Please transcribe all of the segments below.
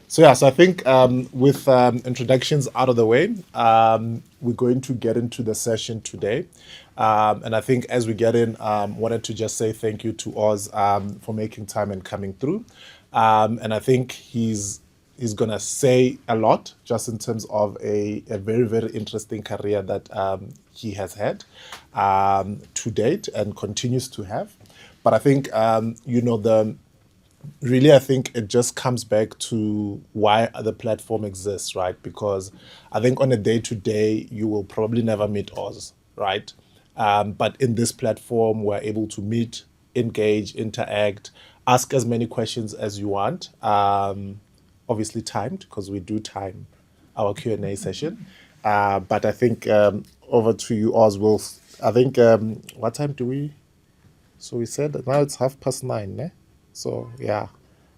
So I think with introductions out of the way, we're going to get into the session today. And I think as we get in, wanted to just say thank you to Oz for making time and coming through. And I think he's gonna say a lot just in terms of a very, very interesting career that he has had to date and continues to have. But I think the really, I think it just comes back to why the platform exists, right? Because I think on a day to day, you will probably never meet Oz, right? But in this platform, we're able to meet, engage, interact, ask as many questions as you want. Obviously timed because we do time our Q&A session. But I think over to you, Oz. I think what time do we? So we said that now it's 9:30, ne? So yeah,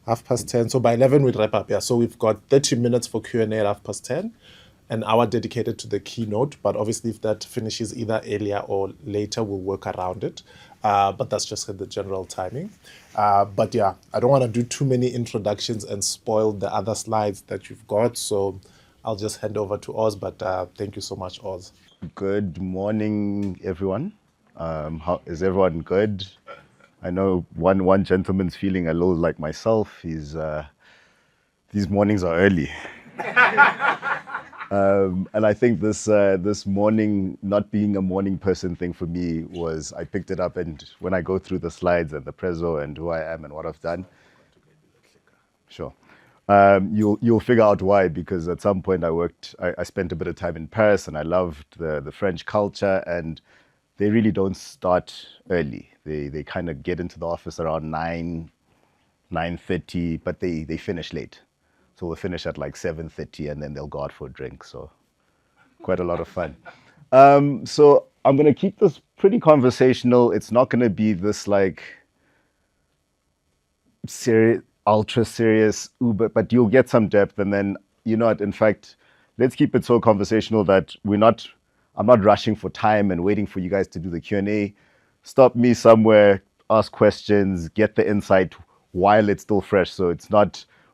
10:30. So by 11 we'd wrap up. Yeah. So we've got 30 minutes for Q&A at 10:30, an hour dedicated to the keynote. But obviously, if that finishes either earlier or later, we'll work around it. But that's just the general timing. But yeah, I don't want to do too many introductions and spoil the other slides that you've got. So I'll just hand over to Oz. But thank you so much, Oz. Good morning, everyone. How is everyone good? I know one gentleman's feeling a little like myself. These mornings are early, and I think this morning not being a morning person thing for me was I picked it up, and when I go through the slides and the prezzo and who I am and what I've done, sure. You'll figure out why, because at some point I spent a bit of time in Paris and I loved the French culture, and they really don't start early. They kind of get into the office around 9:30, but they finish late. So we'll finish at like 7:30 and then they'll go out for a drink. So quite a lot of fun. So I'm gonna keep this pretty conversational. It's not gonna be this like serious, ultra serious Uber, but you'll get some depth. And then, in fact, let's keep it so conversational that I'm not rushing for time and waiting for you guys to do the Q&A. Stop me somewhere, ask questions, get the insight while it's still fresh. So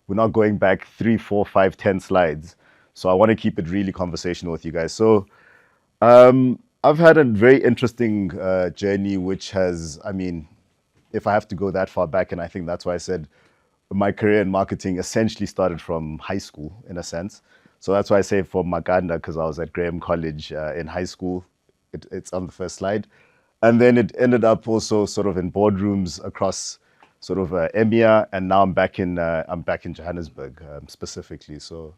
we're not going back 3, 4, 5, 10 slides. So I want to keep it really conversational with you guys. So I've had a very interesting journey, which has, if I have to go that far back, and I think that's why I said my career in marketing essentially started from high school, in a sense. So that's why I say from Maganda, because I was at Graham College in high school. It's on the first slide. And then it ended up also sort of in boardrooms across sort of EMEA, and now I'm back in Johannesburg specifically. So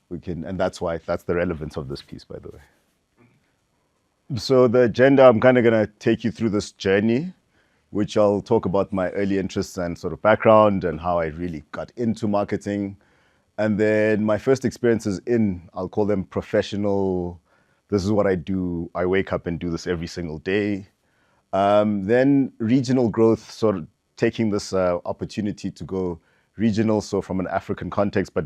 and that's the relevance of this piece, by the way. So the agenda, I'm kind of going to take you through this journey, which I'll talk about my early interests and sort of background and how I really got into marketing. And then my first experiences I'll call them professional, this is what I do. I wake up and do this every single day. Then regional growth, sort of taking this opportunity to go regional, so from an African context, but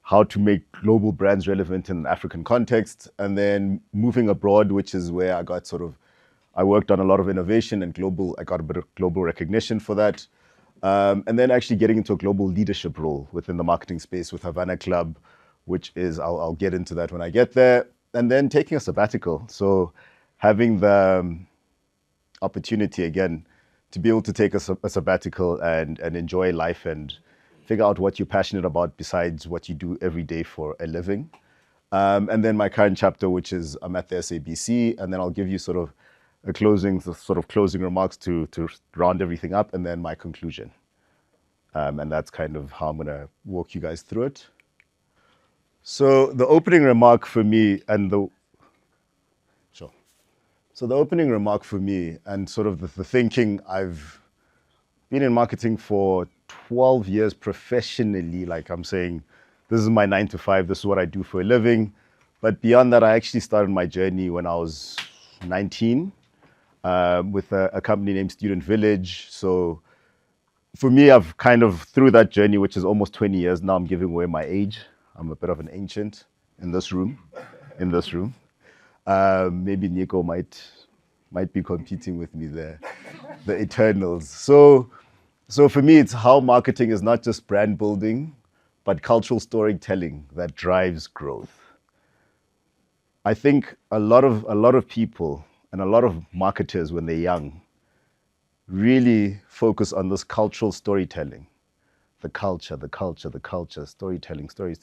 how to make global brands relevant in an African context. And then moving abroad, which is where I worked on a lot of innovation and I got a bit of global recognition for that. And then actually getting into a global leadership role within the marketing space with Havana Club, which is, I'll get into that when I get there. And then taking a sabbatical. So having the opportunity again to be able to take a sabbatical and enjoy life and figure out what you're passionate about besides what you do every day for a living. And then my current chapter, which is I'm at the SABC, and then I'll give you sort of closing remarks to round everything up, and then my conclusion. And that's kind of how I'm going to walk you guys through it. So the opening remark for me So the opening remark for me and sort of the thinking, I've been in marketing for 12 years professionally. Like I'm saying, this is my 9 to 5, this is what I do for a living. But beyond that, I actually started my journey when I was 19 with a company named Student Village. So for me, I've kind of, through that journey, which is almost 20 years now, I'm giving away my age. I'm a bit of an ancient in this room. Maybe Nico might be competing with me there, the Eternals. So for me, it's how marketing is not just brand building, but cultural storytelling that drives growth. I think a lot of people and a lot of marketers when they're young really focus on this cultural storytelling, the culture, the culture, the culture, storytelling, stories,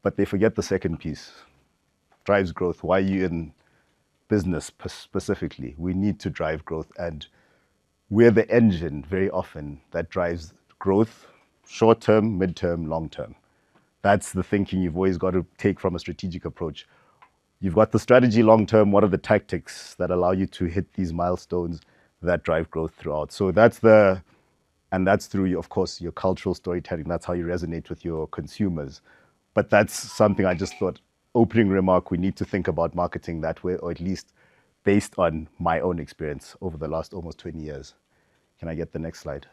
but they forget the second piece, drives growth. Why are you in business specifically? We need to drive growth, and we're the engine very often that drives growth, short term, mid term, long term. That's the thinking you've always got to take from a strategic approach. You've got the strategy long term. What are the tactics that allow you to hit these milestones that drive growth throughout? So and that's through, of course, your cultural storytelling. That's how you resonate with your consumers. But that's something I just thought, opening remark, we need to think about marketing that way, or at least based on my own experience over the last almost 20 years. Can I get the next slide?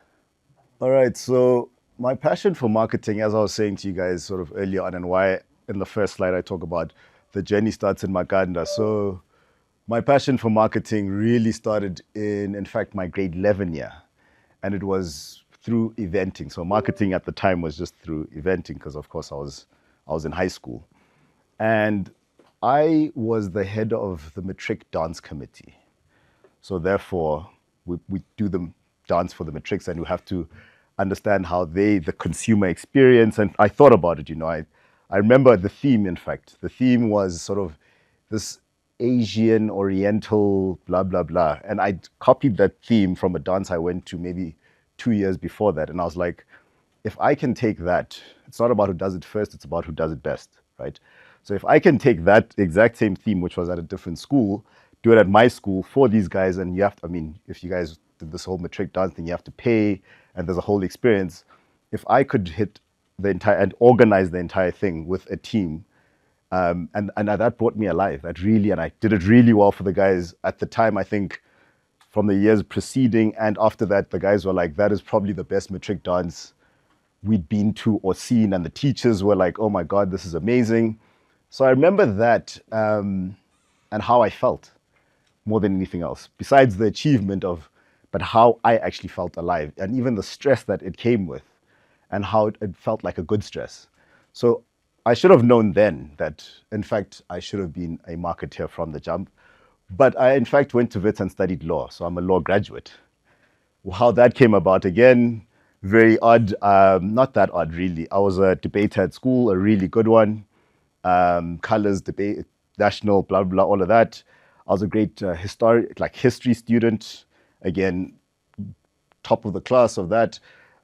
All right, so my passion for marketing, as I was saying to you guys sort of earlier on, and why in the first slide I talk about the journey starts in Makanda. So my passion for marketing really started in fact, my grade 11 year. And it was through eventing. So marketing at the time was just through eventing because, of course, I was in high school. And I was the head of the matric dance committee. So therefore, we do the dance for the matrics, and you have to understand how the consumer experience. And I thought about it, I remember the theme, in fact. The theme was sort of this Asian, Oriental, blah, blah, blah. And I copied that theme from a dance I went to maybe 2 years before that. And I was like, if I can take that, it's not about who does it first, it's about who does it best, right? So if I can take that exact same theme, which was at a different school, do it at my school for these guys, and you have to, I mean, if you guys did this whole matric dance thing, you have to pay, and there's a whole experience. If I could hit the entire and organize the entire thing with a team, and that brought me alive. And I did it really well for the guys at the time. I think from the years preceding and after that, the guys were like, that is probably the best matric dance we'd been to or seen. And the teachers were like, oh my God, this is amazing. So I remember that and how I felt more than anything else, besides the achievement but how I actually felt alive, and even the stress that it came with, and how it felt like a good stress. So I should have known then that, in fact, I should have been a marketer from the jump. But I, in fact, went to Wits and studied law. So I'm a law graduate. How that came about, again, very odd. Not that odd, really. I was a debater at school, a really good one. Colors, debate, national, blah, blah, all of that. I was a great history student. Again, top of the class of that.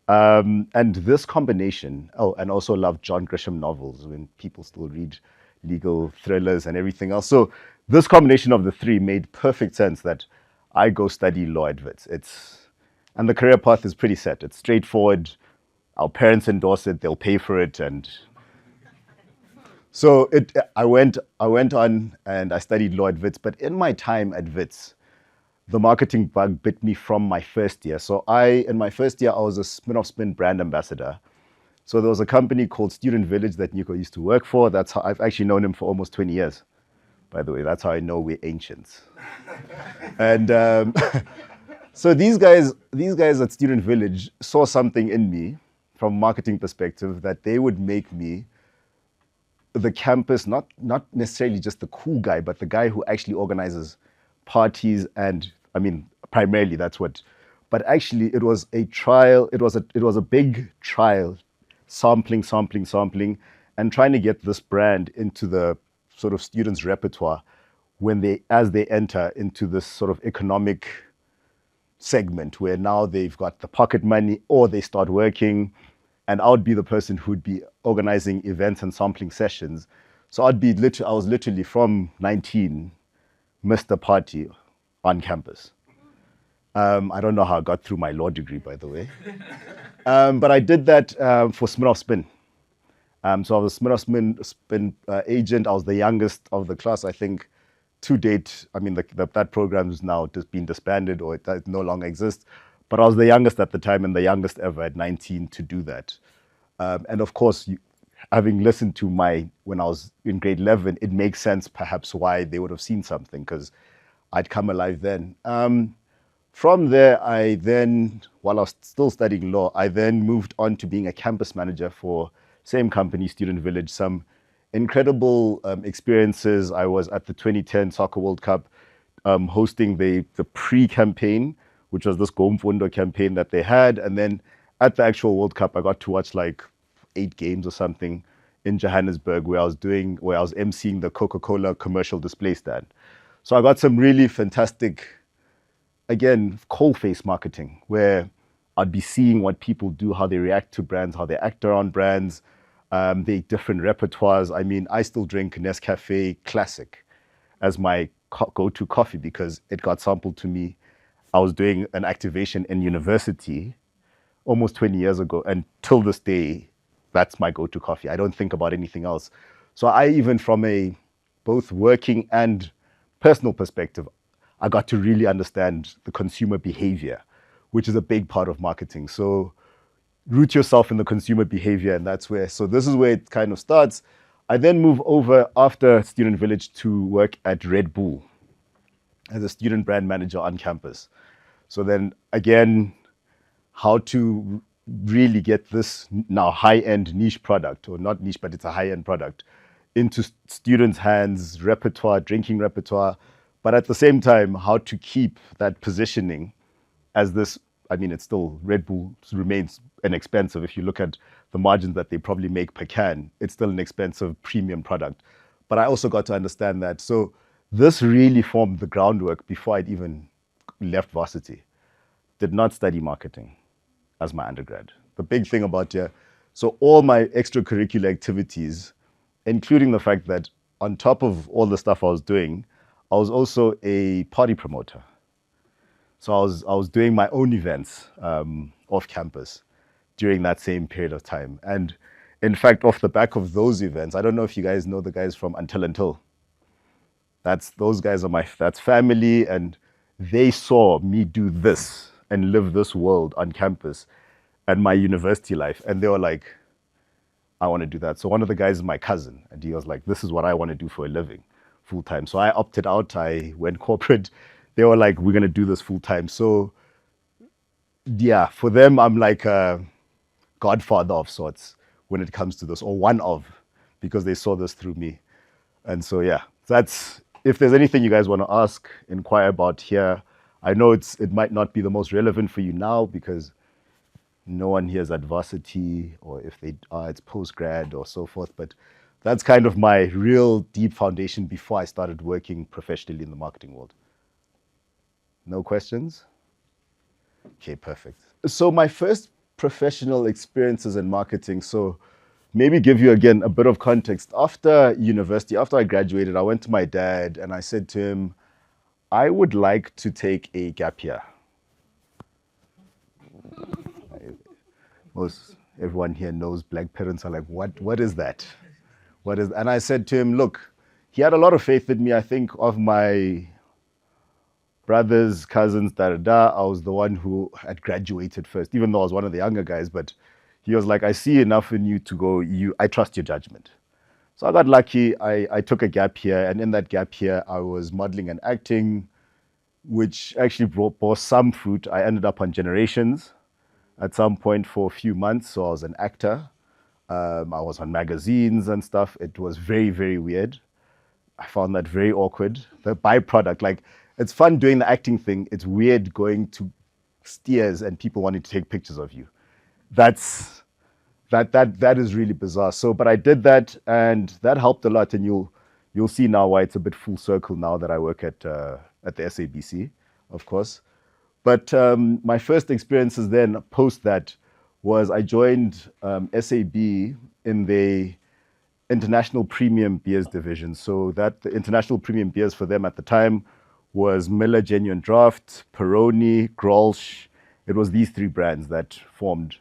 And this combination, and also loved John Grisham novels when people still read legal thrillers and everything else. So this combination of the three made perfect sense that I go study law at Wits. And the career path is pretty set. It's straightforward. Our parents endorse it. They'll pay for it. And so I went on and I studied law at Wits. But in my time at Wits, the marketing bug bit me from my first year. So in my first year, I was a Spin-off Spin brand ambassador. So there was a company called Student Village that Nico used to work for. That's how I've actually known him for almost 20 years. By the way, that's how I know we're ancients. And so these guys at Student Village saw something in me from a marketing perspective that they would make me the campus, not necessarily just the cool guy, but the guy who actually organizes parties. And I mean, primarily that's what, but actually it was a trial. It was a big trial, sampling, and trying to get this brand into the sort of students' repertoire as they enter into this sort of economic segment where now they've got the pocket money or they start working. And I would be the person who'd be organizing events and sampling sessions. So I was literally from 19, Mr. Party on campus. I don't know how I got through my law degree, by the way. But I did that for Spin-off Spin. So I was a Spin-off Spin agent. I was the youngest of the class, I think, to date. I mean, that program is now just been disbanded or it no longer exists. But I was the youngest at the time and the youngest ever at 19 to do that. And of course, having listened to when I was in grade 11, it makes sense perhaps why they would have seen something, because I'd come alive then. From there, while I was still studying law, I then moved on to being a campus manager for same company, Student Village, some incredible experiences. I was at the 2010 Soccer World Cup hosting the pre-campaign, which was this Gomfundo campaign that they had. And then at the actual World Cup, I got to watch like 8 games or something in Johannesburg where I was emceeing the Coca-Cola commercial display stand. So I got some really fantastic, again, cold face marketing where I'd be seeing what people do, how they react to brands, how they act around brands, the different repertoires. I mean, I still drink Nescafe Classic as my go-to coffee because it got sampled to me. I was doing an activation in university almost 20 years ago, and till this day, that's my go-to coffee. I don't think about anything else. So I, even from a both working and personal perspective, I got to really understand the consumer behavior, which is a big part of marketing. So root yourself in the consumer behavior, and that's where, so this is where it kind of starts. I then move over after Student Village to work at Red Bull as a student brand manager on campus. So then again, how to really get this now high-end niche product, or not niche, but it's a high-end product, into students' hands, repertoire, drinking repertoire, but at the same time, how to keep that positioning as this. I mean, it's still, Red Bull remains inexpensive. If you look at the margins that they probably make per can, it's still an expensive premium product. But I also got to understand that. So this really formed the groundwork before I'd even left varsity. Did not study marketing as my undergrad. The big thing about here, so all my extracurricular activities, including the fact that on top of all the stuff I was doing, I was also a party promoter. So I was doing my own events off campus during that same period of time. And in fact, off the back of those events, I don't know if you guys know the guys from Until. Those guys are that's family, and they saw me do this and live this world on campus and my university life. And they were like, I want to do that. So one of the guys is my cousin, and he was like, this is what I want to do for a living, full time. So I opted out, I went corporate. They were like, we're going to do this full time. So yeah, for them, I'm like a godfather of sorts when it comes to this, or one of, because they saw this through me. And so, yeah, that's, if there's anything you guys want to ask, inquire about here. I know it might not be the most relevant for you now because no one here is at varsity, or if they are, it's post-grad or so forth. But that's kind of my real deep foundation before I started working professionally in the marketing world. No questions? Okay, perfect. So my first professional experiences in marketing, so maybe give you again a bit of context. After university, after I graduated, I went to my dad and I said to him, I would like to take a gap year. Everyone here knows black parents are like, what is that? And I said to him, look, he had a lot of faith in me. I think of my brothers, cousins, I was the one who had graduated first, even though I was one of the younger guys. But he was like, I see enough in you to go, I trust your judgment. So I got lucky. I took a gap year. And in that gap year, I was modeling and acting, which actually bore some fruit. I ended up on Generations at some point for a few months. So I was an actor. I was on magazines and stuff. It was very, very weird. I found that very awkward. The byproduct, like, it's fun doing the acting thing. It's weird going to steers and people wanting to take pictures of you. That is really bizarre. So, but I did that, and that helped a lot. And you'll see now why it's a bit full circle now that I work at the SABC, of course. But my first experiences then post that was I joined SAB in the International Premium Beers division. So that the International Premium Beers for them at the time was Miller Genuine Draft, Peroni, Grolsch. It was these three brands that formed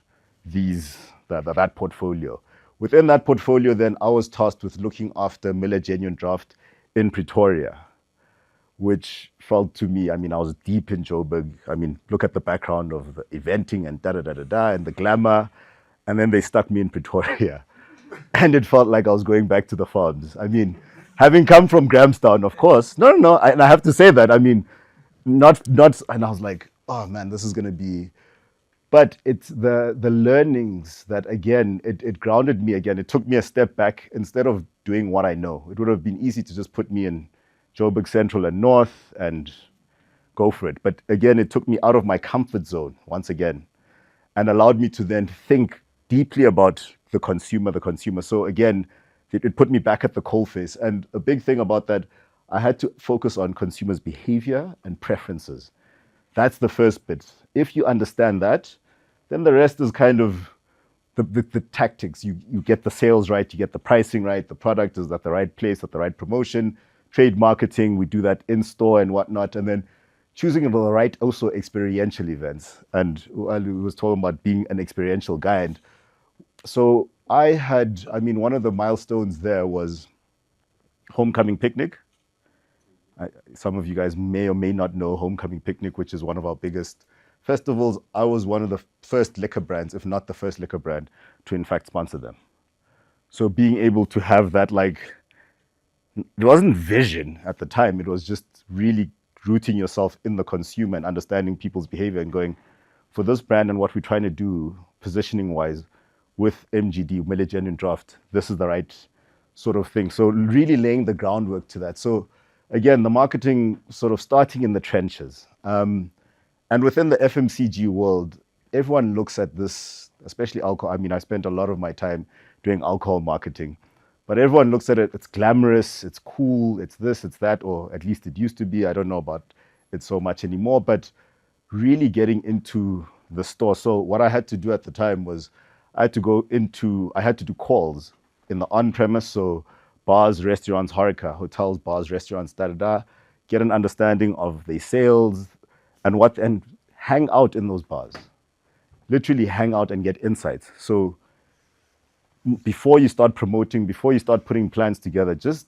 that portfolio. Within that portfolio, then I was tasked with looking after Miller Genuine Draft in Pretoria, which felt to me, I mean, I was deep in Joburg. I mean, look at the background of the eventing and and the glamour. And then they stuck me in Pretoria. And it felt like I was going back to the farms. I mean, having come from Grahamstown, of course. No. And I have to say that. I mean, not. And I was like, oh man, this is going to be. But it's the learnings that, again, it grounded me again. It took me a step back. Instead of doing what I know, it would have been easy to just put me in Joburg Central and North and go for it. But again, it took me out of my comfort zone once again, and allowed me to then think deeply about the consumer. So again, it put me back at the coalface. And a big thing about that, I had to focus on consumers' behavior and preferences. That's the first bit. If you understand that, then the rest is kind of the tactics. You get the sales right, you get the pricing right, the product is at the right place, at the right promotion, trade marketing, we do that in store and whatnot. And then choosing the right also experiential events. And I was talking about being an experiential guy. And so one of the milestones there was homecoming picnic. Some of you guys may or may not know Homecoming Picnic, which is one of our biggest festivals. I was one of the first liquor brands, if not the first liquor brand, to in fact sponsor them. So being able to have that, like, it wasn't vision at the time, it was just really rooting yourself in the consumer and understanding people's behavior and going, for this brand and what we're trying to do positioning wise with MGD, Milligenian Draft, this is the right sort of thing. So really laying the groundwork to that. So again, the marketing sort of starting in the trenches. And within the FMCG world, everyone looks at this, especially alcohol. I mean, I spent a lot of my time doing alcohol marketing, but everyone looks at it, it's glamorous, it's cool, it's this, it's that, or at least it used to be. I don't know about it so much anymore, but really getting into the store. So what I had to do at the time was I had to do calls in the on-premise, so bars, restaurants, horeca, hotels, bars, restaurants, da-da-da, get an understanding of the sales and hang out in those bars. Literally hang out and get insights. So before you start promoting, before you start putting plans together, just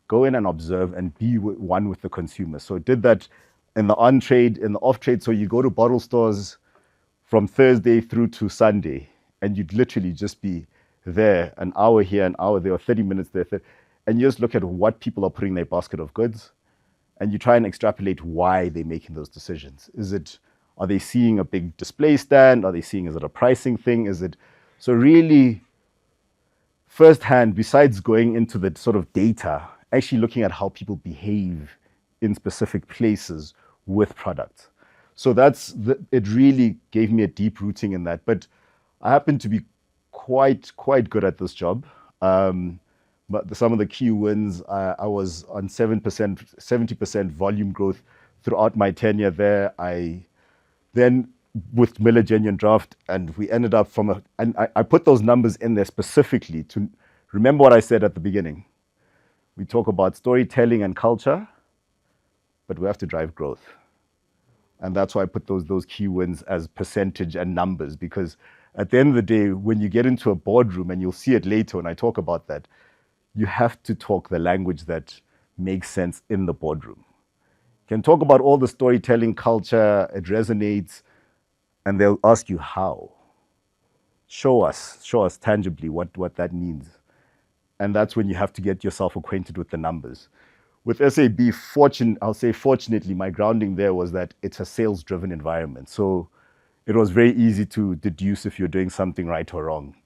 go in and observe and be one with the consumer. So did that in the on-trade, in the off-trade. So you go to bottle stores from Thursday through to Sunday, and you'd literally just be there, an hour here, an hour there, or 30 minutes there. And you just look at what people are putting in their basket of goods, and you try and extrapolate why they're making those decisions. Are they seeing a big display stand? Is it a pricing thing? So really firsthand, besides going into the sort of data, actually looking at how people behave in specific places with products. So it really gave me a deep rooting in that. But I happen to be quite good at this job. But some of the key wins, I was on 70% volume growth throughout my tenure there. Then with Milligenian Draft, and we ended up and I put those numbers in there specifically to remember what I said at the beginning. We talk about storytelling and culture, but we have to drive growth. And that's why I put those key wins as percentage and numbers, because at the end of the day, when you get into a boardroom, and you'll see it later when I talk about that, you have to talk the language that makes sense in the boardroom. You can talk about all the storytelling, culture, it resonates, and they'll ask you how. Show us tangibly what that means. And that's when you have to get yourself acquainted with the numbers. With SAB, fortunately, my grounding there was that it's a sales-driven environment. So it was very easy to deduce if you're doing something right or wrong,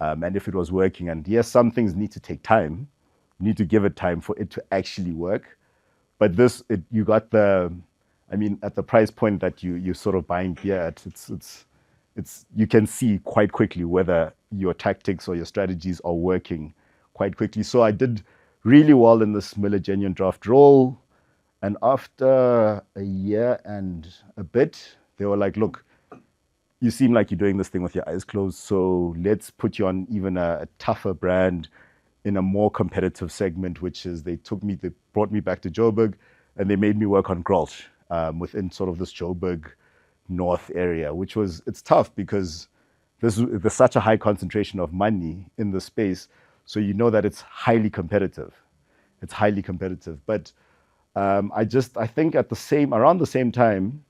and if it was working. And yes, some things need to take time. You need to give it time for it to actually work. But you got at the price point that you're sort of buying beer at, you can see quite quickly whether your tactics or your strategies are working quite quickly. So I did really well in this Milligenian Draft role. And after a year and a bit, they were like, look, you seem like you're doing this thing with your eyes closed, so let's put you on even a tougher brand in a more competitive segment, which is they brought me back to Joburg, and they made me work on Grolsch within sort of this Joburg North area, it's tough because there's such a high concentration of money in the space. So you know that it's highly competitive. It's highly competitive. But I think around the same time,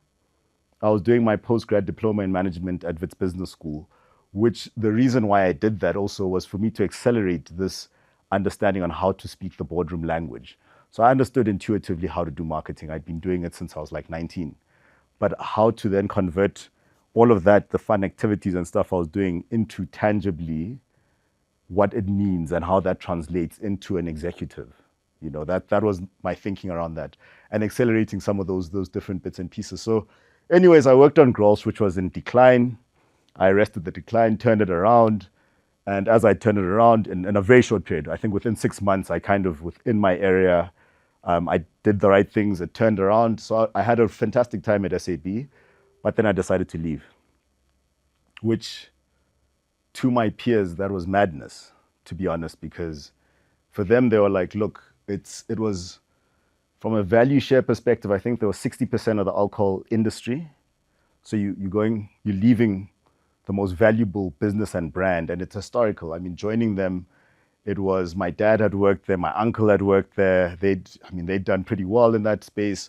I was doing my postgrad diploma in management at Wits Business School, which the reason why I did that also was for me to accelerate this understanding on how to speak the boardroom language. So I understood intuitively how to do marketing. I'd been doing it since I was like 19. But how to then convert all of that, the fun activities and stuff I was doing, into tangibly what it means and how that translates into an executive. That was my thinking around that, and accelerating some of those different bits and pieces. So, anyways, I worked on Gross, which was in decline. I arrested the decline, turned it around, and as I turned it around in a very short period, I think within 6 months, I kind of within my area, I did the right things. It turned around. So I had a fantastic time at SAB, but then I decided to leave, which to my peers, that was madness, to be honest, because for them, they were like, look, it was from a value share perspective, I think there was 60% of the alcohol industry. So you're leaving the most valuable business and brand, and it's historical. I mean, joining them, it was my dad had worked there, my uncle had worked there. They'd done pretty well in that space.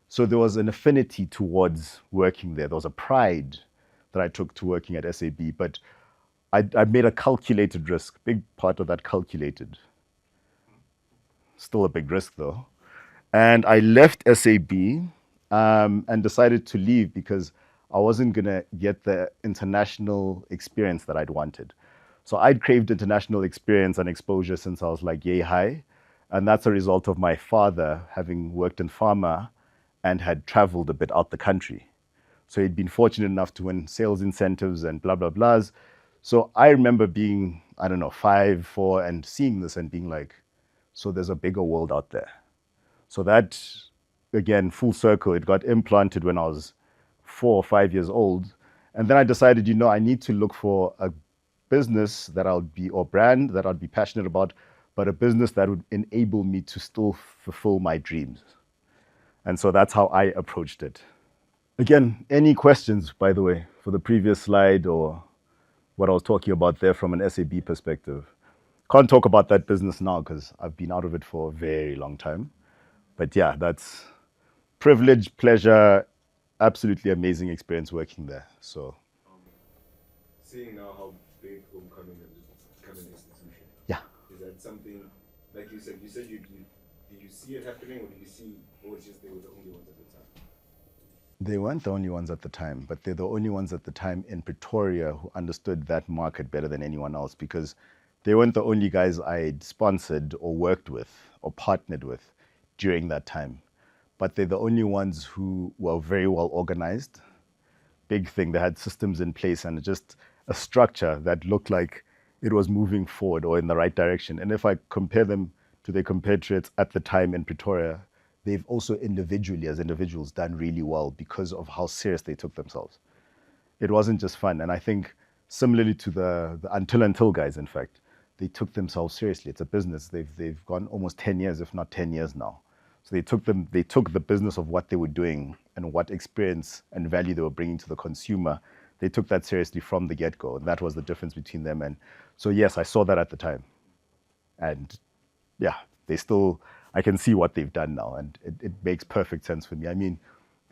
So there was an affinity towards working there. There was a pride that I took to working at SAB, but I made a calculated risk, big part of that calculated. Still a big risk though. And I left SAB and decided to leave because I wasn't going to get the international experience that I'd wanted. So I'd craved international experience and exposure since I was like yay high. And that's a result of my father having worked in pharma and had traveled a bit out the country. So he'd been fortunate enough to win sales incentives and blah, blah, blahs. So I remember being, I don't know, 5, 4, and seeing this and being like, so there's a bigger world out there. So that, again, full circle, it got implanted when I was 4 or 5 years old. And then I decided, I need to look for a business or brand that I'd be passionate about, but a business that would enable me to still fulfill my dreams. And so that's how I approached it. Again, any questions, by the way, for the previous slide or what I was talking about there from an SAB perspective? Can't talk about that business now because I've been out of it for a very long time. But yeah, that's privilege, pleasure, absolutely amazing experience working there. So, seeing now how big homecoming has become an institution, yeah. is that something, like you said, did you see it happening, or did you see, or it's just they were the only ones at the time? They weren't the only ones at the time, but they're the only ones at the time in Pretoria who understood that market better than anyone else, because they weren't the only guys I'd sponsored or worked with or partnered with during that time. But they're the only ones who were very well organized. Big thing, they had systems in place and just a structure that looked like it was moving forward or in the right direction. And if I compare them to their compatriots at the time in Pretoria, they've also individually, as individuals, done really well because of how serious they took themselves. It wasn't just fun. And I think similarly to the until guys, in fact, they took themselves seriously. It's a business. They've gone almost 10 years, if not 10 years now. So they took the business of what they were doing and what experience and value they were bringing to the consumer. They took that seriously from the get-go. And that was the difference between them. And so, yes, I saw that at the time. And yeah, I can see what they've done now. And it makes perfect sense for me. I mean,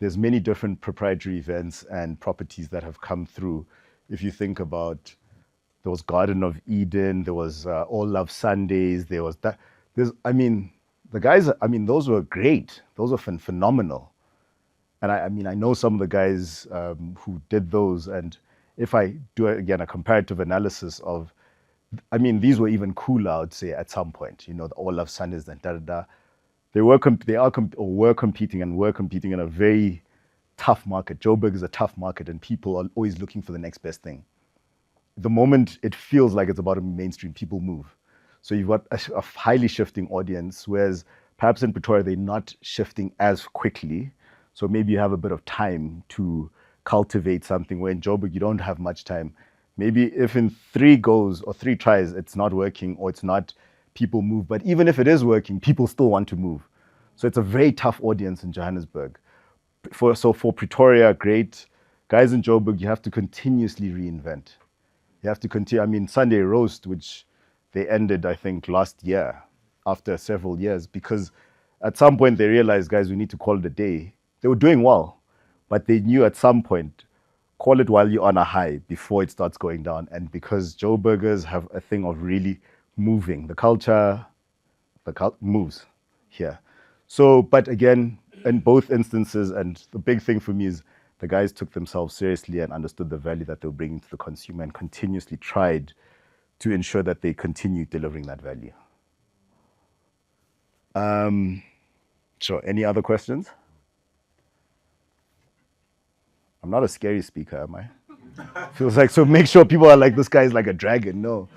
there's many different proprietary events and properties that have come through. If you think about, there was Garden of Eden, there was All Love Sundays, there was that. The guys, those were great. Those were phenomenal. And I know some of the guys who did those. And if I do, again, a comparative analysis of, these were even cooler, I would say, at some point. The All Love Sundays and da-da-da. Were competing in a very tough market. Joburg is a tough market, and people are always looking for the next best thing. The moment it feels like it's about to be mainstream, people move. So you've got a highly shifting audience, whereas perhaps in Pretoria, they're not shifting as quickly. So maybe you have a bit of time to cultivate something, where in Joburg, you don't have much time. Maybe if in 3 goes or 3 tries, it's not working or it's not, people move. But even if it is working, people still want to move. So it's a very tough audience in Johannesburg. For Pretoria, great. Guys in Joburg, you have to continuously reinvent. You have to continue. Sunday Roast, which they ended, I think, last year after several years, because at some point they realized, guys, we need to call it a day. They were doing well, but they knew at some point, call it while you're on a high before it starts going down. And because Joburgers have a thing of really moving, the culture moves here. So, but again, in both instances, and the big thing for me is the guys took themselves seriously and understood the value that they were bringing to the consumer and continuously tried to ensure that they continue delivering that value. Sure. Any other questions? I'm not a scary speaker, am I? Feels like, so make sure people are like, this guy's like a dragon. No.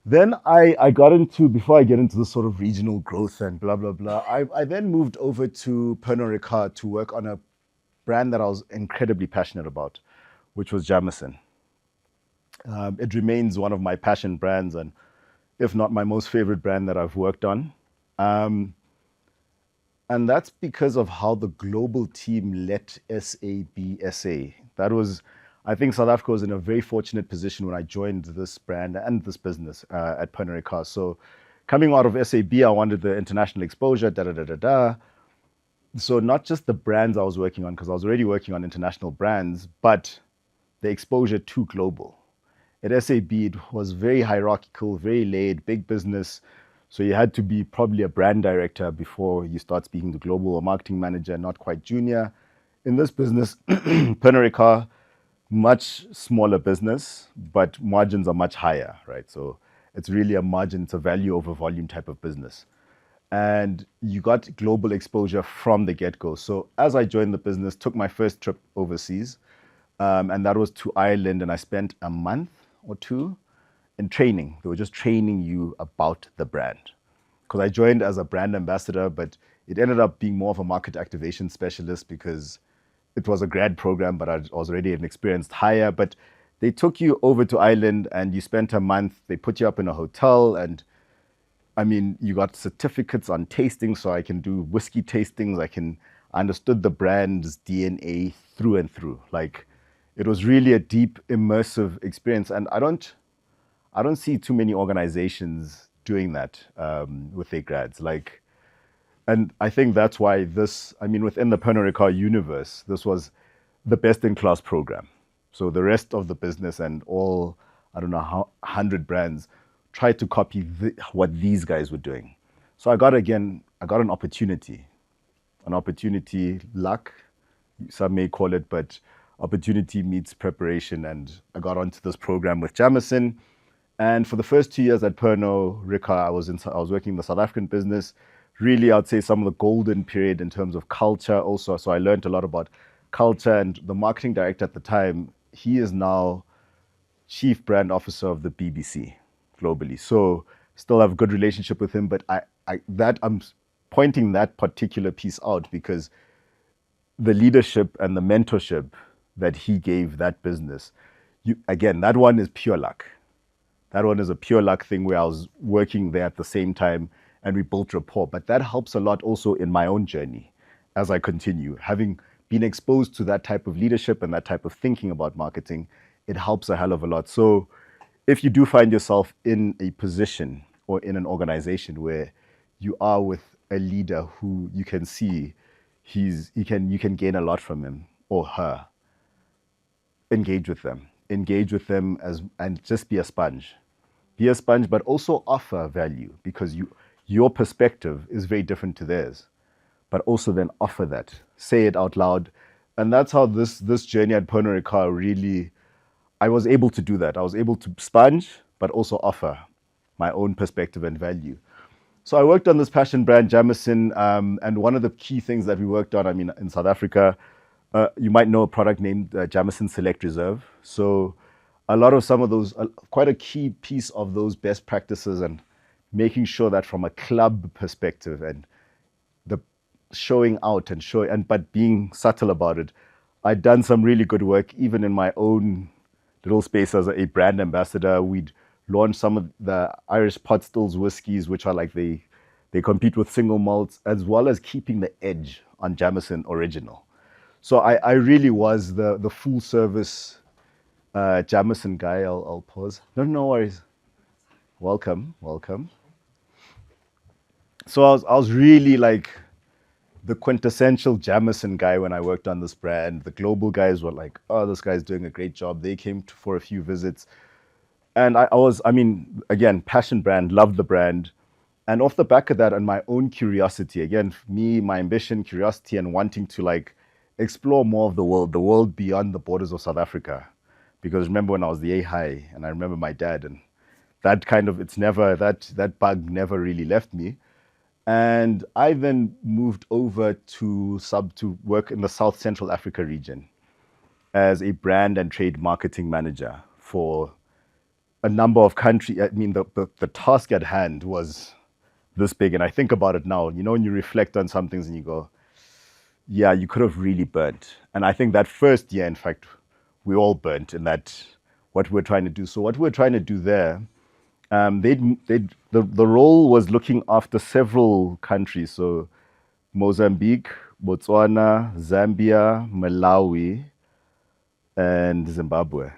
Then I got into, before I get into the sort of regional growth and blah, blah, blah, I then moved over to Pernod Ricard to work on a brand that I was incredibly passionate about, which was Jameson. It remains one of my passion brands, and if not my most favorite brand that I've worked on. And that's because of how the global team let SA be SA. That was, I think South Africa was in a very fortunate position when I joined this brand and this business at Pernod Ricard. So coming out of SAB, I wanted the international exposure, da da da da da. So not just the brands I was working on, because I was already working on international brands, but the exposure to global. At SAB, it was very hierarchical, very laid, big business. So you had to be probably a brand director before you start speaking to global, or marketing manager, not quite junior. In this business, Pernod Ricard, much smaller business, but margins are much higher, right? So it's really a margin, it's a value over volume type of business. And you got global exposure from the get-go. So as I joined the business, took my first trip overseas, and that was to Ireland, and I spent a month or two in training. They were just training you about the brand. Because I joined as a brand ambassador, but it ended up being more of a market activation specialist because it was a grad program, but I was already an experienced hire. But they took you over to Ireland and you spent a month. They put you up in a hotel, and I mean, you got certificates on tasting, so I can do whiskey tastings. I understood the brand's DNA through and through. Like, it was really a deep, immersive experience. And I don't see too many organizations doing that with their grads. Like, and I think that's why this, I mean, within the Pernod Ricard universe, this was the best in class program. So the rest of the business and all, I don't know, how 100 brands tried to copy what these guys were doing. So I got an opportunity, luck, some may call it, but opportunity meets preparation. And I got onto this program with Jameson. And for the first 2 years at Pernod Ricard, I was working in the South African business. Really, I'd say some of the golden period in terms of culture also. So I learned a lot about culture, and the marketing director at the time, he is now chief brand officer of the BBC globally. So still have a good relationship with him, but I'm pointing that particular piece out because the leadership and the mentorship that he gave that business, again, that one is pure luck. That one is a pure luck thing where I was working there at the same time and we built rapport. But that helps a lot also in my own journey as I continue. Having been exposed to that type of leadership and that type of thinking about marketing, it helps a hell of a lot. So if you do find yourself in a position or in an organization where you are with a leader who you can see you can gain a lot from him or her, engage with them and just be a sponge, but also offer value, because your perspective is very different to theirs, but also then offer that, say it out loud. And that's how this journey at Pernod Ricard really, I was able to do that. I was able to sponge, but also offer my own perspective and value. So I worked on this passion brand, Jameson, and one of the key things that we worked on, I mean, in South Africa, you might know a product named Jameson Select Reserve. So a lot of some of those, quite a key piece of those best practices and making sure that from a club perspective and the showing out but being subtle about it, I'd done some really good work even in my own little space as a brand ambassador. We'd launched some of the Irish pot stills whiskeys, which are like they compete with single malts, as well as keeping the edge on Jameson Original. So I really was the full service Jameson guy. I'll pause. No worries. Welcome. So I was really like the quintessential Jameson guy when I worked on this brand. The global guys were like, oh, this guy's doing a great job. They came for a few visits. And I mean, again, passion brand, loved the brand. And off the back of that and my own curiosity, again, me, my ambition, curiosity, and wanting to like explore more of the world beyond the borders of South Africa. Because remember when I was the A high, and I remember my dad, and that kind of, it's never, that bug never really left me. And I then moved over to work in the South Central Africa region as a brand and trade marketing manager for a number of countries. I mean, the task at hand was this big. And I think about it now, you know, when you reflect on some things and you go, yeah, you could have really burnt. And I think that first year, in fact, we all burnt in that, what we're trying to do. So what we're trying to do there, the role was looking after several countries. So Mozambique, Botswana, Zambia, Malawi, and Zimbabwe.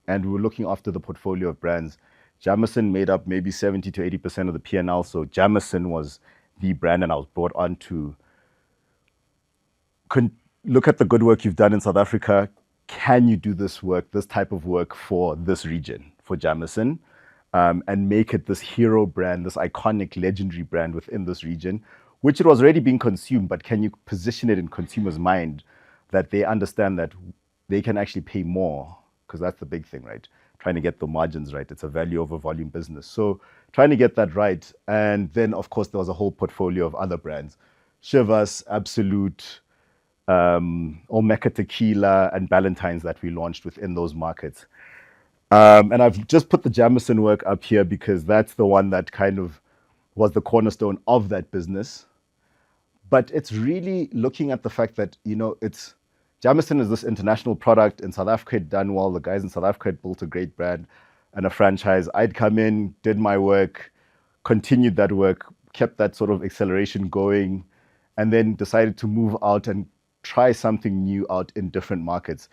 And we were looking after the portfolio of brands. Jamison made up maybe 70 to 80% of the P&L. So Jamison was the brand, and I was brought on to look at the good work you've done in South Africa. Can you do this work, this type of work for this region, for Jamison, and make it this hero brand, this iconic, legendary brand within this region, which it was already being consumed, but can you position it in consumers' mind that they understand that they can actually pay more? Because that's the big thing, right? Trying to get the margins right. It's a value over volume business. So trying to get that right. And then, of course, there was a whole portfolio of other brands. Chivas, Absolute, Olmeca Tequila, and Ballantine's that we launched within those markets. And I've just put the Jamison work up here because that's the one that kind of was the cornerstone of that business. But it's really looking at the fact that, you know, Jamison is this international product. In South Africa, it done well. The guys in South Africa had built a great brand and a franchise. I'd come in, did my work, continued that work, kept that sort of acceleration going, and then decided to move out and try something new out in different markets.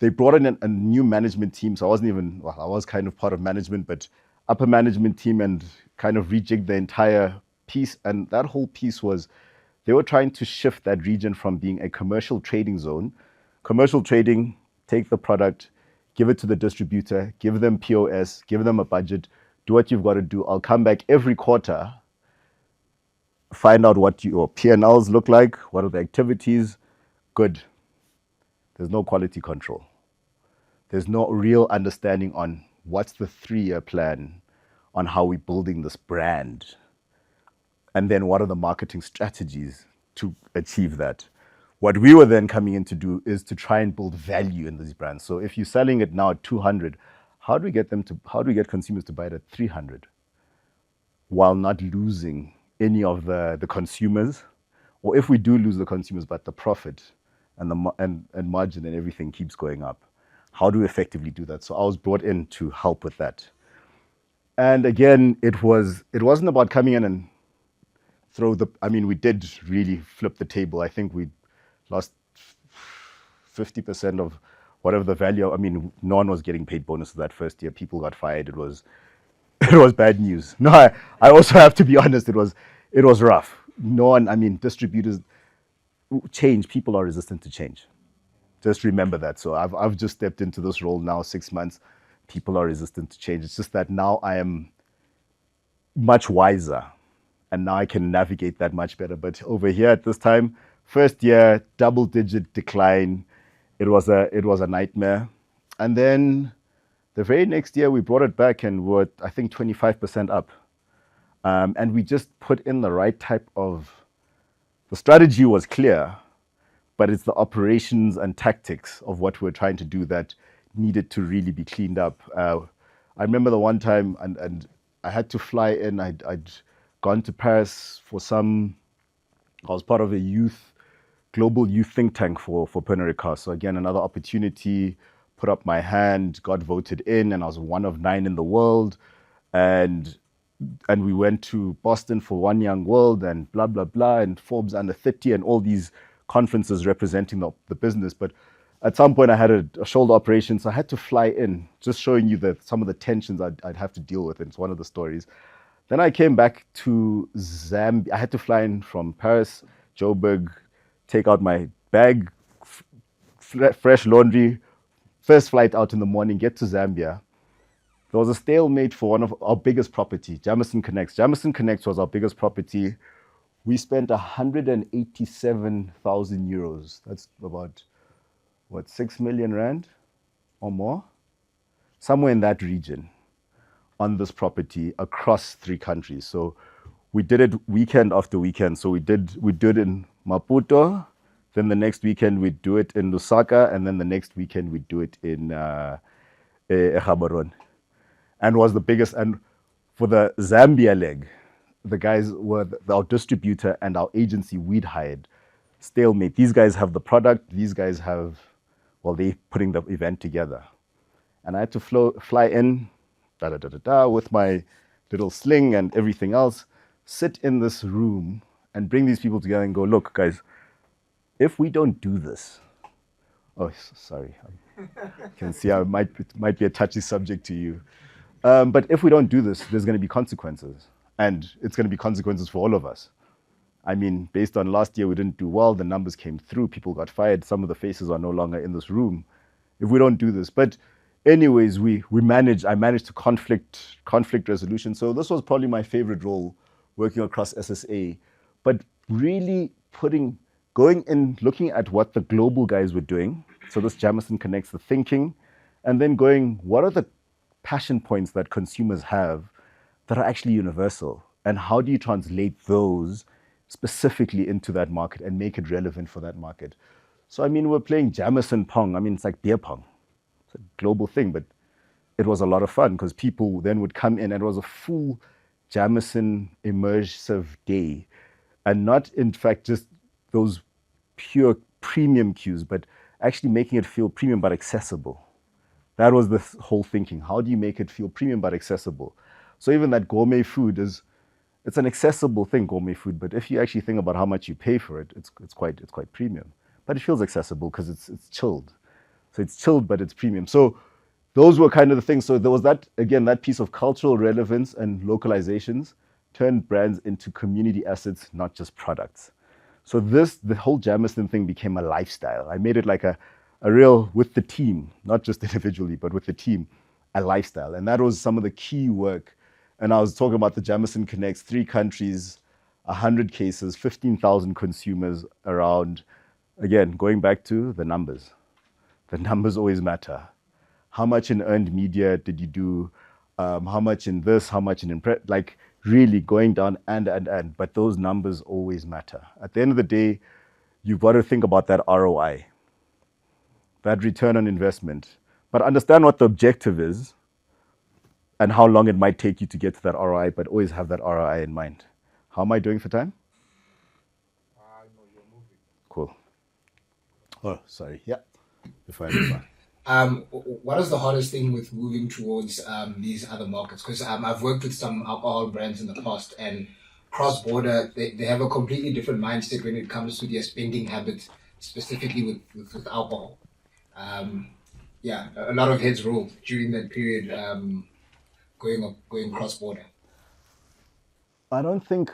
They brought in a new management team. So I was kind of part of management, but upper management team, and kind of rejigged the entire piece. And that whole piece was, they were trying to shift that region from being a commercial trading zone. Commercial trading, take the product, give it to the distributor, give them POS, give them a budget, do what you've got to do. I'll come back every quarter, find out what your P&Ls look like, what are the activities. Good. There's no quality control. There's no real understanding on what's the 3-year plan on how we're building this brand. And then what are the marketing strategies to achieve that? What we were then coming in to do is to try and build value in these brands. So if you're selling it now at 200, how do we get consumers to buy it at 300 while not losing any of the consumers? Or if we do lose the consumers, but the profit and the margin and everything keeps going up, how do we effectively do that? So I was brought in to help with that. And again, it wasn't about coming in and we did really flip the table. I think we lost 50% of whatever the value. I mean, no one was getting paid bonuses that first year. People got fired. It was bad news. No, I also have to be honest. It was rough. No one. Distributors change. People are resistant to change. Just remember that. So I've just stepped into this role now, 6 months. People are resistant to change. It's just that now I am much wiser, and now I can navigate that much better. But over here at this time, first year, double-digit decline. It was a nightmare. And then the very next year, we brought it back and were, I think, 25% up. And we just put in the right type of. The strategy was clear, but it's the operations and tactics of what we're trying to do that needed to really be cleaned up. I remember the one time, and I had to fly in. I'd gone to Paris I was part of a global youth think tank for Pernod Ricard. So again, another opportunity, put up my hand, got voted in, and I was one of 9 in the world. And we went to Boston for One Young World and blah, blah, blah, and Forbes Under 30 and all these conferences representing the business. But at some point I had a shoulder operation, so I had to fly in, just showing you some of the tensions I'd have to deal with. And it's one of the stories. Then I came back to Zambia. I had to fly in from Paris, Joburg, take out my bag, fresh laundry, first flight out in the morning, get to Zambia. There was a stalemate for one of our biggest property, Jamison Connects. Jamison Connects was our biggest property. We spent 187,000 euros. That's about, what, 6 million rand or more? Somewhere in that region on this property across 3 countries. So we did it weekend after weekend. So we did in Maputo, then the next weekend we'd do it in Lusaka, and then the next weekend we'd do it in Gaborone. And was the biggest. And for the Zambia leg, the guys were our distributor and our agency we'd hired. Stalemate. These guys have the product. These guys have, well, they putting the event together. And I had to fly in, with my little sling and everything else, sit in this room and bring these people together and go, look, guys, if we don't do this, oh, sorry, I can see it might be a touchy subject to you. But if we don't do this, there's going to be consequences. And it's going to be consequences for all of us. I mean, based on last year, we didn't do well. The numbers came through. People got fired. Some of the faces are no longer in this room. If we don't do this, but anyways, I managed to conflict resolution. So this was probably my favorite role, working across SSA, but really going in, looking at what the global guys were doing. So this Jamison connects the thinking, and then going, what are the passion points that consumers have that are actually universal, and how do you translate those specifically into that market and make it relevant for that market? So I mean, we're playing Jamison Pong. I mean, it's like beer pong. It's a global thing, but it was a lot of fun because people then would come in and it was a full Jamison immersive day. And not, in fact, just those pure premium cues, but actually making it feel premium but accessible. That was the whole thinking. How do you make it feel premium but accessible? So even that gourmet food it's an accessible thing, gourmet food, but if you actually think about how much you pay for it, it's quite premium. But it feels accessible because it's chilled. So it's chilled, but it's premium. So those were kind of the things. So there was that, again, that piece of cultural relevance and localizations turned brands into community assets, not just products. So the whole Jamison thing became a lifestyle. I made it like a real, with the team, not just individually, but with the team, a lifestyle. And that was some of the key work. And I was talking about the Jamison Connects, 3 countries, 100 cases, 15,000 consumers around. Again, going back to the numbers. The numbers always matter. How much in earned media did you do? How much in this? How much in like really going down and. But those numbers always matter. At the end of the day, you've got to think about that ROI, that return on investment. But understand what the objective is and how long it might take you to get to that ROI, but always have that ROI in mind. How am I doing for time? No, you're moving. Cool. Oh, sorry. Yeah. Before I move on. What is the hardest thing with moving towards these other markets? Because I've worked with some alcohol brands in the past, and cross-border, they have a completely different mindset when it comes to their spending habits, specifically with alcohol. A lot of heads rolled during that period, going cross-border. I don't think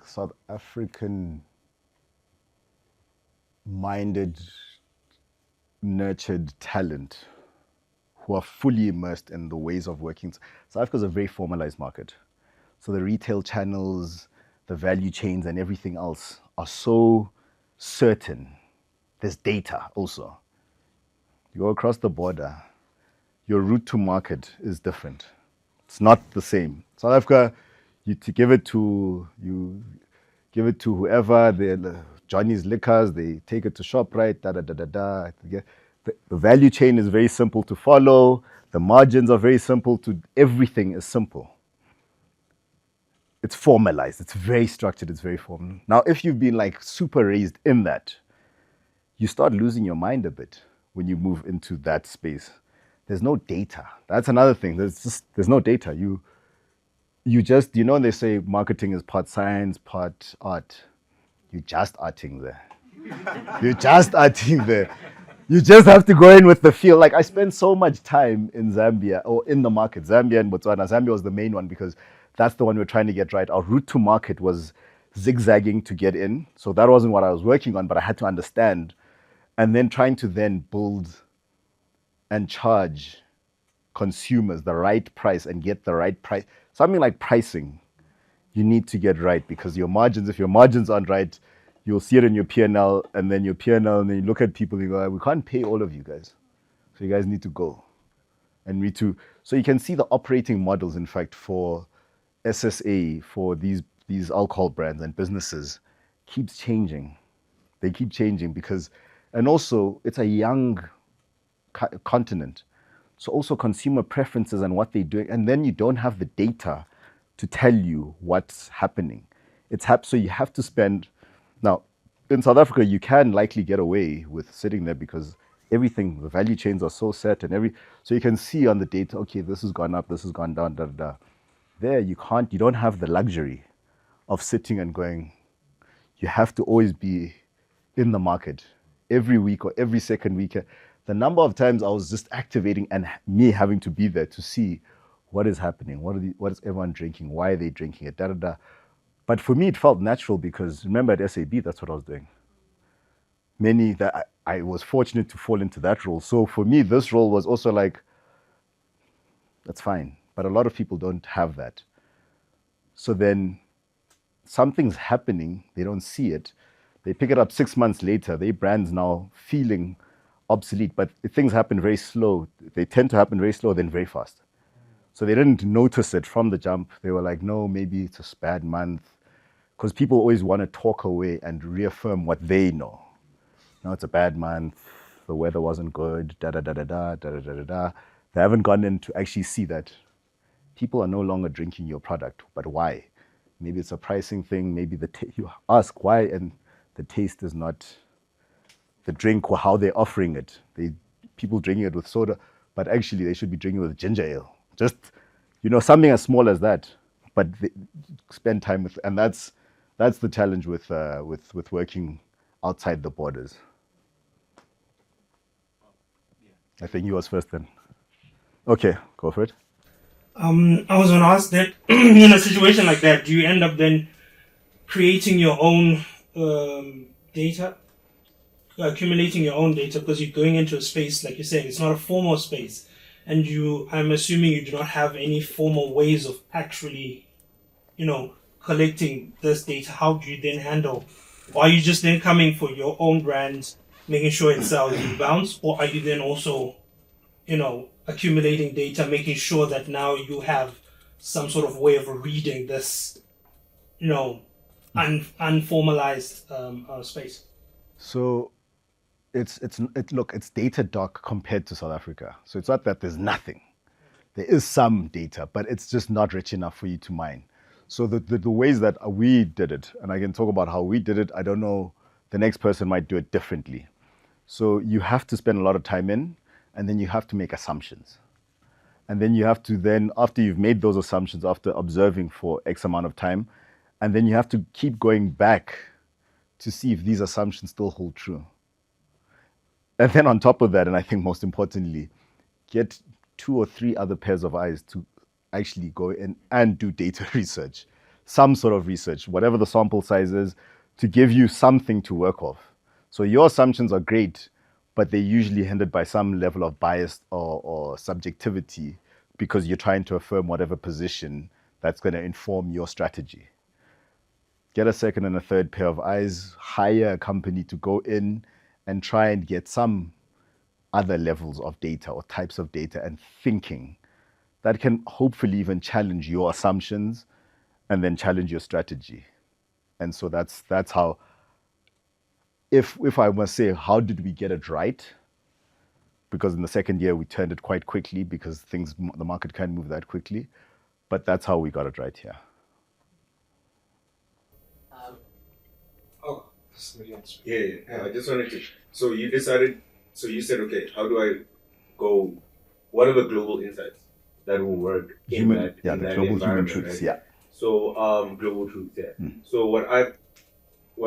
South African minded, nurtured talent who are fully immersed in the ways of working. South Africa is a very formalized market. So the retail channels, the value chains, and everything else are so certain. There's data also. You go across the border, your route to market is different. It's not the same. South Africa, you give it to whoever, Johnny's Liquors, they take it to ShopRite, The value chain is very simple to follow. The margins are very simple everything is simple. It's formalized. It's very structured. It's very formal. Now, if you've been like super raised in that, you start losing your mind a bit when you move into that space. There's no data. That's another thing. There's no data. You just, when they say marketing is part science, part art, you're just arting there. You're just arting there. You just have to go in with the feel. Like I spent so much time in Zambia or in the market, Zambia and Botswana. Zambia was the main one because that's the one we're trying to get right. Our route to market was zigzagging to get in. So that wasn't what I was working on, but I had to understand. And then trying to then build and charge consumers the right price and get the right price. Something like pricing you need to get right, because your margins, if your margins aren't right, you'll see it in your P&L, and then your P&L, and then you look at people and you go, we can't pay all of you guys. So you guys need to go. And we too. So you can see the operating models, in fact, for SSA, for these alcohol brands and businesses, keeps changing. They keep changing because, and also it's a young continent. So also consumer preferences and what they're doing, and then you don't have the data to tell you what's happening. So you have to spend. Now, in South Africa, you can likely get away with sitting there because everything, the value chains are so set, so you can see on the data, okay, this has gone up, this has gone down, da da da. There, you don't have the luxury of sitting and going. You have to always be in the market every week or every second week. The number of times I was just activating and me having to be there to see what is happening, what is everyone drinking, why are they drinking it, da da da. But for me, it felt natural because remember at SAB, that's what I was doing. I was fortunate to fall into that role. So for me, this role was also like, that's fine. But a lot of people don't have that. So then something's happening, they don't see it. They pick it up 6 months later, their brand's now feeling obsolete, but things happen very slow. They tend to happen very slow, then very fast. So they didn't notice it from the jump. They were like, no, maybe it's a bad month. Because people always want to talk away and reaffirm what they know. No, it's a bad month. The weather wasn't good. Da da da da da da da da da. They haven't gone in to actually see that people are no longer drinking your product. But why? Maybe it's a pricing thing. Maybe you ask why, and the taste is not the drink or how they're offering it. People drinking it with soda, but actually they should be drinking it with ginger ale. Just something as small as that. But they spend time with, and that's the challenge with working outside the borders. I think you was first then. Okay, go for it. I was going to ask that in a situation like that, do you end up then creating your own data, accumulating your own data, because you're going into a space, like you're saying, it's not a formal space, and I'm assuming you do not have any formal ways of actually, collecting this data. How do you then handle? Or are you just then coming for your own brand, making sure it sells, you bounce, or are you then also, accumulating data, making sure that now you have some sort of way of reading this, unformalized space? So it's data dark compared to South Africa. So it's not that there's nothing. There is some data, but it's just not rich enough for you to mine. So the ways that we did it, and I can talk about how we did it, I don't know, the next person might do it differently. So you have to spend a lot of time in, and then you have to make assumptions. And then you have to after you've made those assumptions, after observing for X amount of time, and then you have to keep going back to see if these assumptions still hold true. And then on top of that, and I think most importantly, get 2 or 3 other pairs of eyes to actually go in and do data research, some sort of research, whatever the sample size is, to give you something to work off. So your assumptions are great, but they're usually hindered by some level of bias or subjectivity, because you're trying to affirm whatever position that's going to inform your strategy. Get a second and a third pair of eyes, hire a company to go in and try and get some other levels of data or types of data and thinking that can hopefully even challenge your assumptions and then challenge your strategy. And so that's how, if I must say, how did we get it right? Because in the second year we turned it quite quickly, because the market can't move that quickly. But that's how we got it right here. Yeah. I just wanted to. So you decided. So you said, okay, how do I go? What are the global insights that will work in that global human truths, right? yeah. So global truths, yeah. So what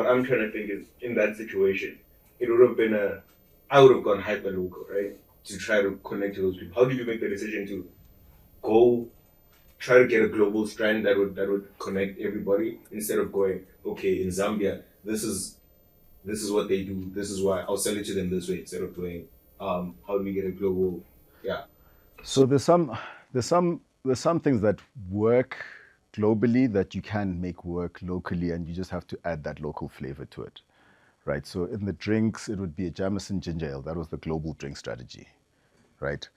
I'm trying to think is, in that situation, it would have been I would have gone hyper local, right, to try to connect to those people. How did you make the decision to go try to get a global strand that would connect everybody, instead of going, okay, in Zambia, this is what they do, this is why I'll sell it to them this way, instead of going, how do we get a global? Yeah. So there's some things that work globally that you can make work locally, and you just have to add that local flavor to it, right? So in the drinks, it would be a Jameson ginger ale. That was the global drink strategy, right?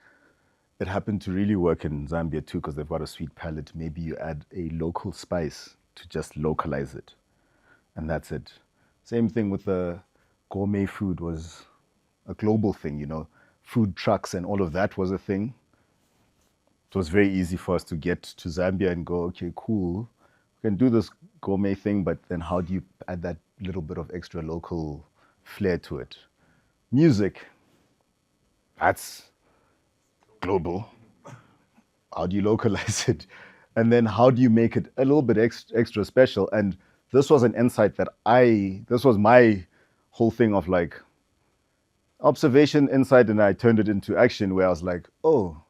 It happened to really work in Zambia too because they've got a sweet palate. Maybe you add a local spice to just localize it, and that's it. Same thing with the gourmet food was a global thing, you know. Food trucks and all of that was a thing. It was very easy for us to get to Zambia and go, okay, cool, we can do this gourmet thing, but then how do you add that little bit of extra local flair to it? Music, that's global. How do you localize it? And then how do you make it a little bit extra special? And this was an insight that this was my whole thing of like observation, insight, and I turned it into action where I was like, oh,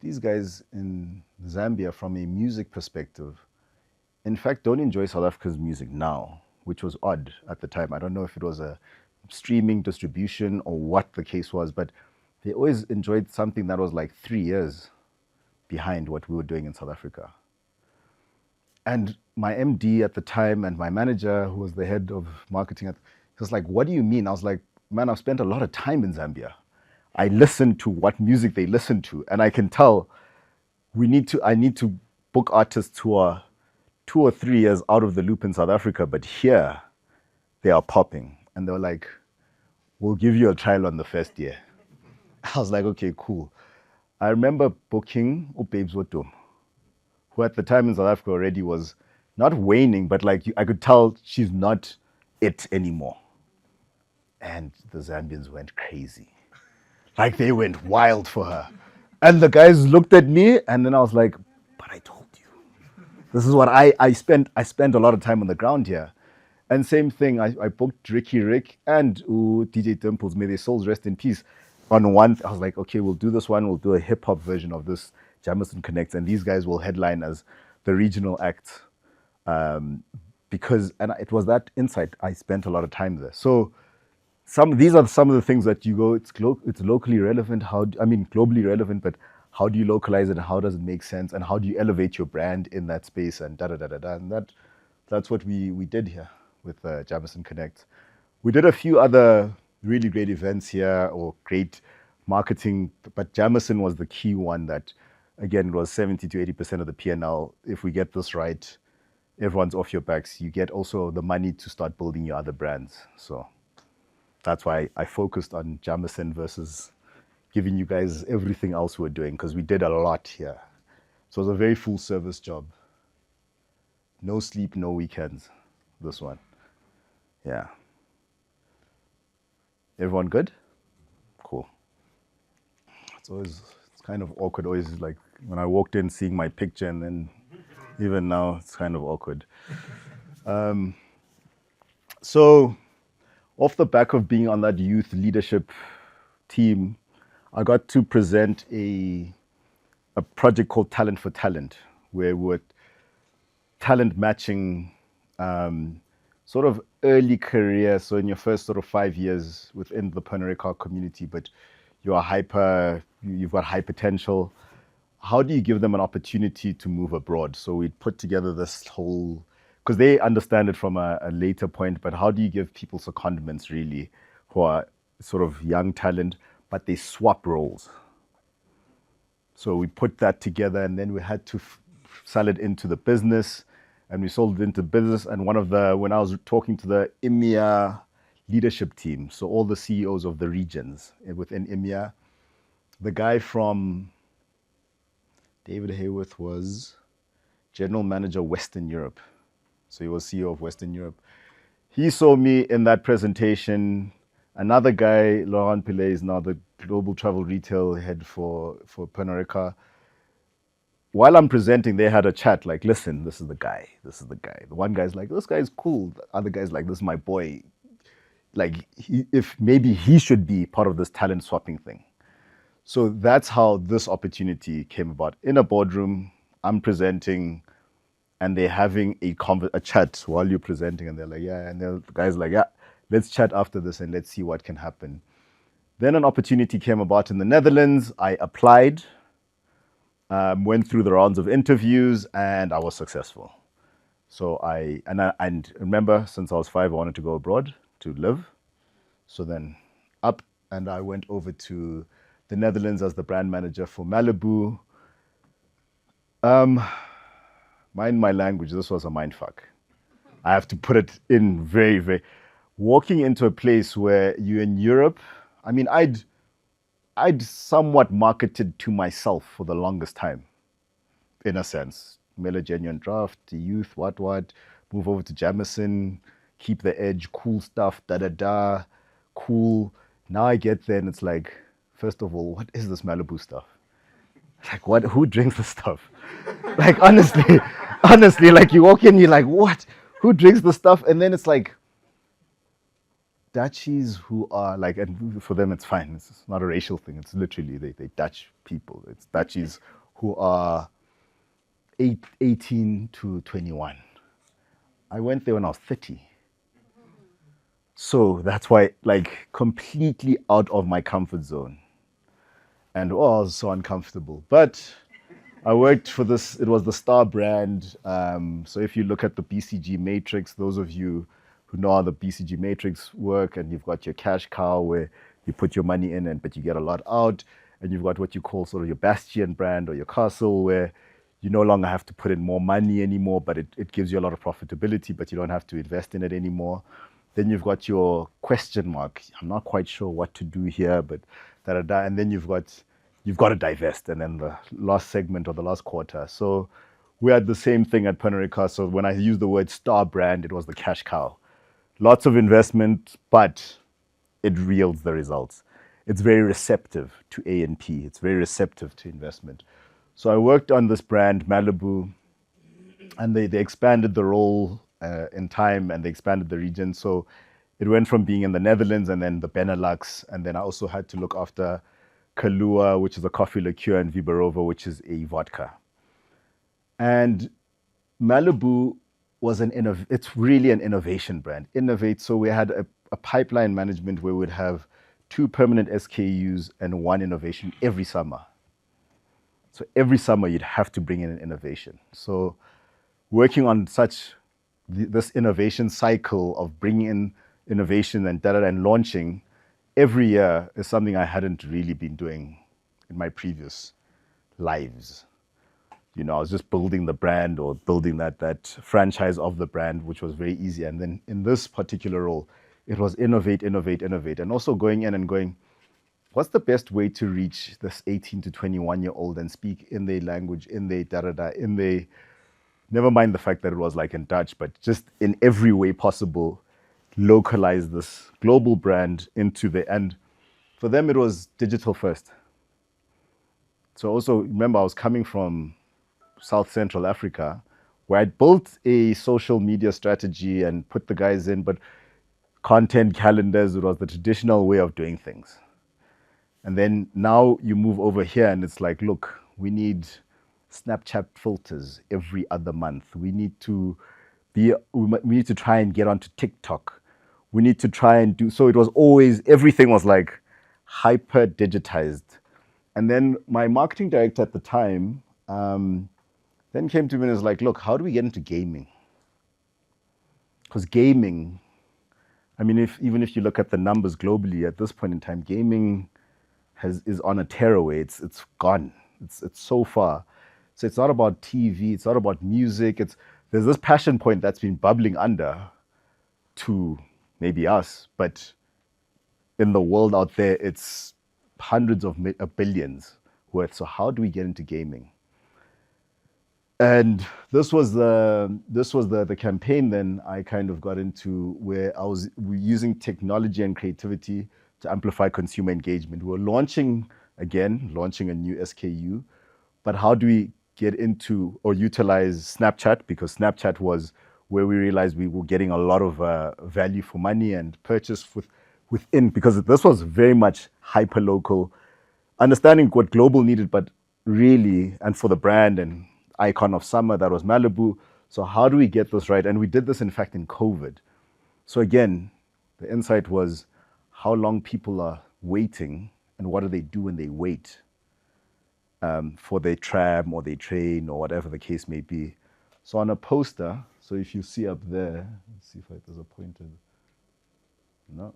these guys in Zambia from a music perspective, in fact, don't enjoy South Africa's music now, which was odd at the time. I don't know if it was a streaming distribution or what the case was, but they always enjoyed something that was like 3 years behind what we were doing in South Africa. And my MD at the time and my manager, who was the head of marketing, he was like, what do you mean? I was like, man, I've spent a lot of time in Zambia. I listen to what music they listen to, and I can tell I need to book artists who are 2 or 3 years out of the loop in South Africa, but here they are popping. And they were like, we'll give you a trial on the first year. I was like, okay, cool. I remember booking Babes Wotum, who at the time in South Africa already was not waning, but like I could tell she's not it anymore. And the Zambians went crazy. Like they went wild for her. And the guys looked at me, and then I was like, but I told you. This is what I spent a lot of time on the ground here. And same thing, I booked Ricky Rick and DJ Dimples, may their souls rest in peace. On one, I was like, okay, we'll do this one. We'll do a hip hop version of this Jameson Connects, and these guys will headline as the regional act. Because it was that insight. I spent a lot of time there. So these are some of the things that you go, it's locally relevant, globally relevant, but how do you localize it, and how does it make sense, and how do you elevate your brand in that space, and da-da-da-da-da. And that's what we did here with Jameson Connect. We did a few other really great events here, or great marketing, but Jameson was the key one that, again, was 70 to 80% of the P&L. If we get this right, everyone's off your backs. You get also the money to start building your other brands. So that's why I focused on Jameson versus giving you guys everything else we're doing, because we did a lot here. So it was a very full service job. No sleep, no weekends, this one. Yeah. Everyone good? Cool. It's kind of awkward, always like when I walked in seeing my picture, and then even now it's kind of awkward. So off the back of being on that youth leadership team, I got to present a project called Talent for Talent, where we're talent matching sort of early career, so in your first sort of 5 years within the Pernod Ricard community, but you've got high potential. How do you give them an opportunity to move abroad? So we put together this whole, because they understand it from a later point, but how do you give people secondments really who are sort of young talent, but they swap roles? So we put that together, and then we had to sell it into the business, and we sold it into business. And when I was talking to the EMEA leadership team, so all the CEOs of the regions within EMEA, the guy from David Hayworth was General Manager Western Europe. So he was CEO of Western Europe. He saw me in that presentation. Another guy, Laurent Pillay, is now the Global Travel Retail Head for Pernod Ricard. While I'm presenting, they had a chat like, listen, this is the guy. The one guy's like, this guy's cool. The other guy's like, this is my boy. Like, if maybe he should be part of this talent swapping thing. So that's how this opportunity came about. In a boardroom, I'm presenting, and they're having a chat while you're presenting, and they're like, yeah, and the guy's like, yeah, let's chat after this and let's see what can happen. Then an opportunity came about in the Netherlands. I applied, Went through the rounds of interviews, and I was successful. So and remember, since I was 5, I wanted to go abroad to live. So then up, and I went over to the Netherlands as the brand manager for Malibu. Mind my language, this was a mind fuck. I have to put it in very, very. Walking into a place where you're in Europe, I mean, I'd somewhat marketed to myself for the longest time, in a sense. Miller Genuine Draft, Youth, what, move over to Jamison, keep the edge, cool stuff, da. Cool. Now I get there and it's like, first of all, what is this Malibu stuff? Like, what? Who drinks this stuff? Like, honestly, like you walk in, you're like, what? Who drinks this stuff? And then it's like, Dutchies who are like, and for them it's fine. It's not a racial thing. It's literally they Dutch people. It's Dutchies who are 18 to 21. I went there when I was 30. So that's why, like, completely out of my comfort zone. And I was so uncomfortable. But I worked for this, it was the Star brand. So if you look at the BCG matrix, those of you who know how the BCG matrix work, and you've got your cash cow where you put your money in, but you get a lot out, and you've got what you call sort of your bastion brand or your castle where you no longer have to put in more money anymore, but it gives you a lot of profitability, but you don't have to invest in it anymore. Then you've got your question mark. I'm not quite sure what to do here, but da. And then you've got to divest, and then the last segment or the last quarter. So we had the same thing at Pernod Ricard. So when I used the word star brand, it was the cash cow. Lots of investment, but it yields the results. It's very receptive to A&P. It's very receptive to investment. So I worked on this brand, Malibu, and they expanded the role in time, and they expanded the region. So it went from being in the Netherlands and then the Benelux, and then I also had to look after Kahlua, which is a coffee liqueur, and Viborova, which is a vodka. And Malibu was it's really an innovation brand. Innovate, so we had a pipeline management where we'd have 2 permanent SKUs and 1 innovation every summer. So every summer you'd have to bring in an innovation. So working on this innovation cycle of bringing in innovation and and launching every year is something I hadn't really been doing in my previous lives. You know, I was just building the brand or building that franchise of the brand, which was very easy. And then in this particular role, it was innovate. And also going in and going, what's the best way to reach this 18 to 21-year-old and speak in their language, in their never mind the fact that it was like in Dutch, but just in every way possible, localize this global brand into and for them it was digital first. So also remember, I was coming from South Central Africa, where I'd built a social media strategy and put the guys in, but content calendars, it was the traditional way of doing things. And then now you move over here and it's like, look, we need Snapchat filters every other month. We need to try and get onto TikTok. We need to try and do, so it was always, everything was like hyper digitized. And then my marketing director at the time, then came to me and was like, look, how do we get into gaming? Because gaming, I mean, even if you look at the numbers globally at this point in time, gaming is on a tearaway. It's gone. It's so far. So it's not about TV. It's not about music. There's this passion point that's been bubbling under to maybe us, but in the world out there, it's hundreds of billions worth. So how do we get into gaming? And this was the campaign. Then I kind of got into where I was using technology and creativity to amplify consumer engagement. We're launching a new SKU, but how do we get into or utilize Snapchat? Because Snapchat was where we realized we were getting a lot of value for money and purchase within, because this was very much hyper local, understanding what global needed, but really, and for the brand and icon of summer, that was Malibu. So how do we get this right? And we did this, in fact, in COVID. So again, the insight was how long people are waiting and what do they do when they wait. for their tram or their train or whatever the case may be. So on a poster, so if you see up there, let's see if there's a pointer. No,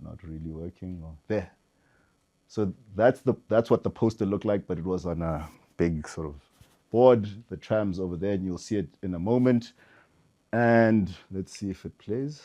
not really working. Or there. So that's what the poster looked like, but it was on a big sort of board. The tram's over there, and you'll see it in a moment. And let's see if it plays.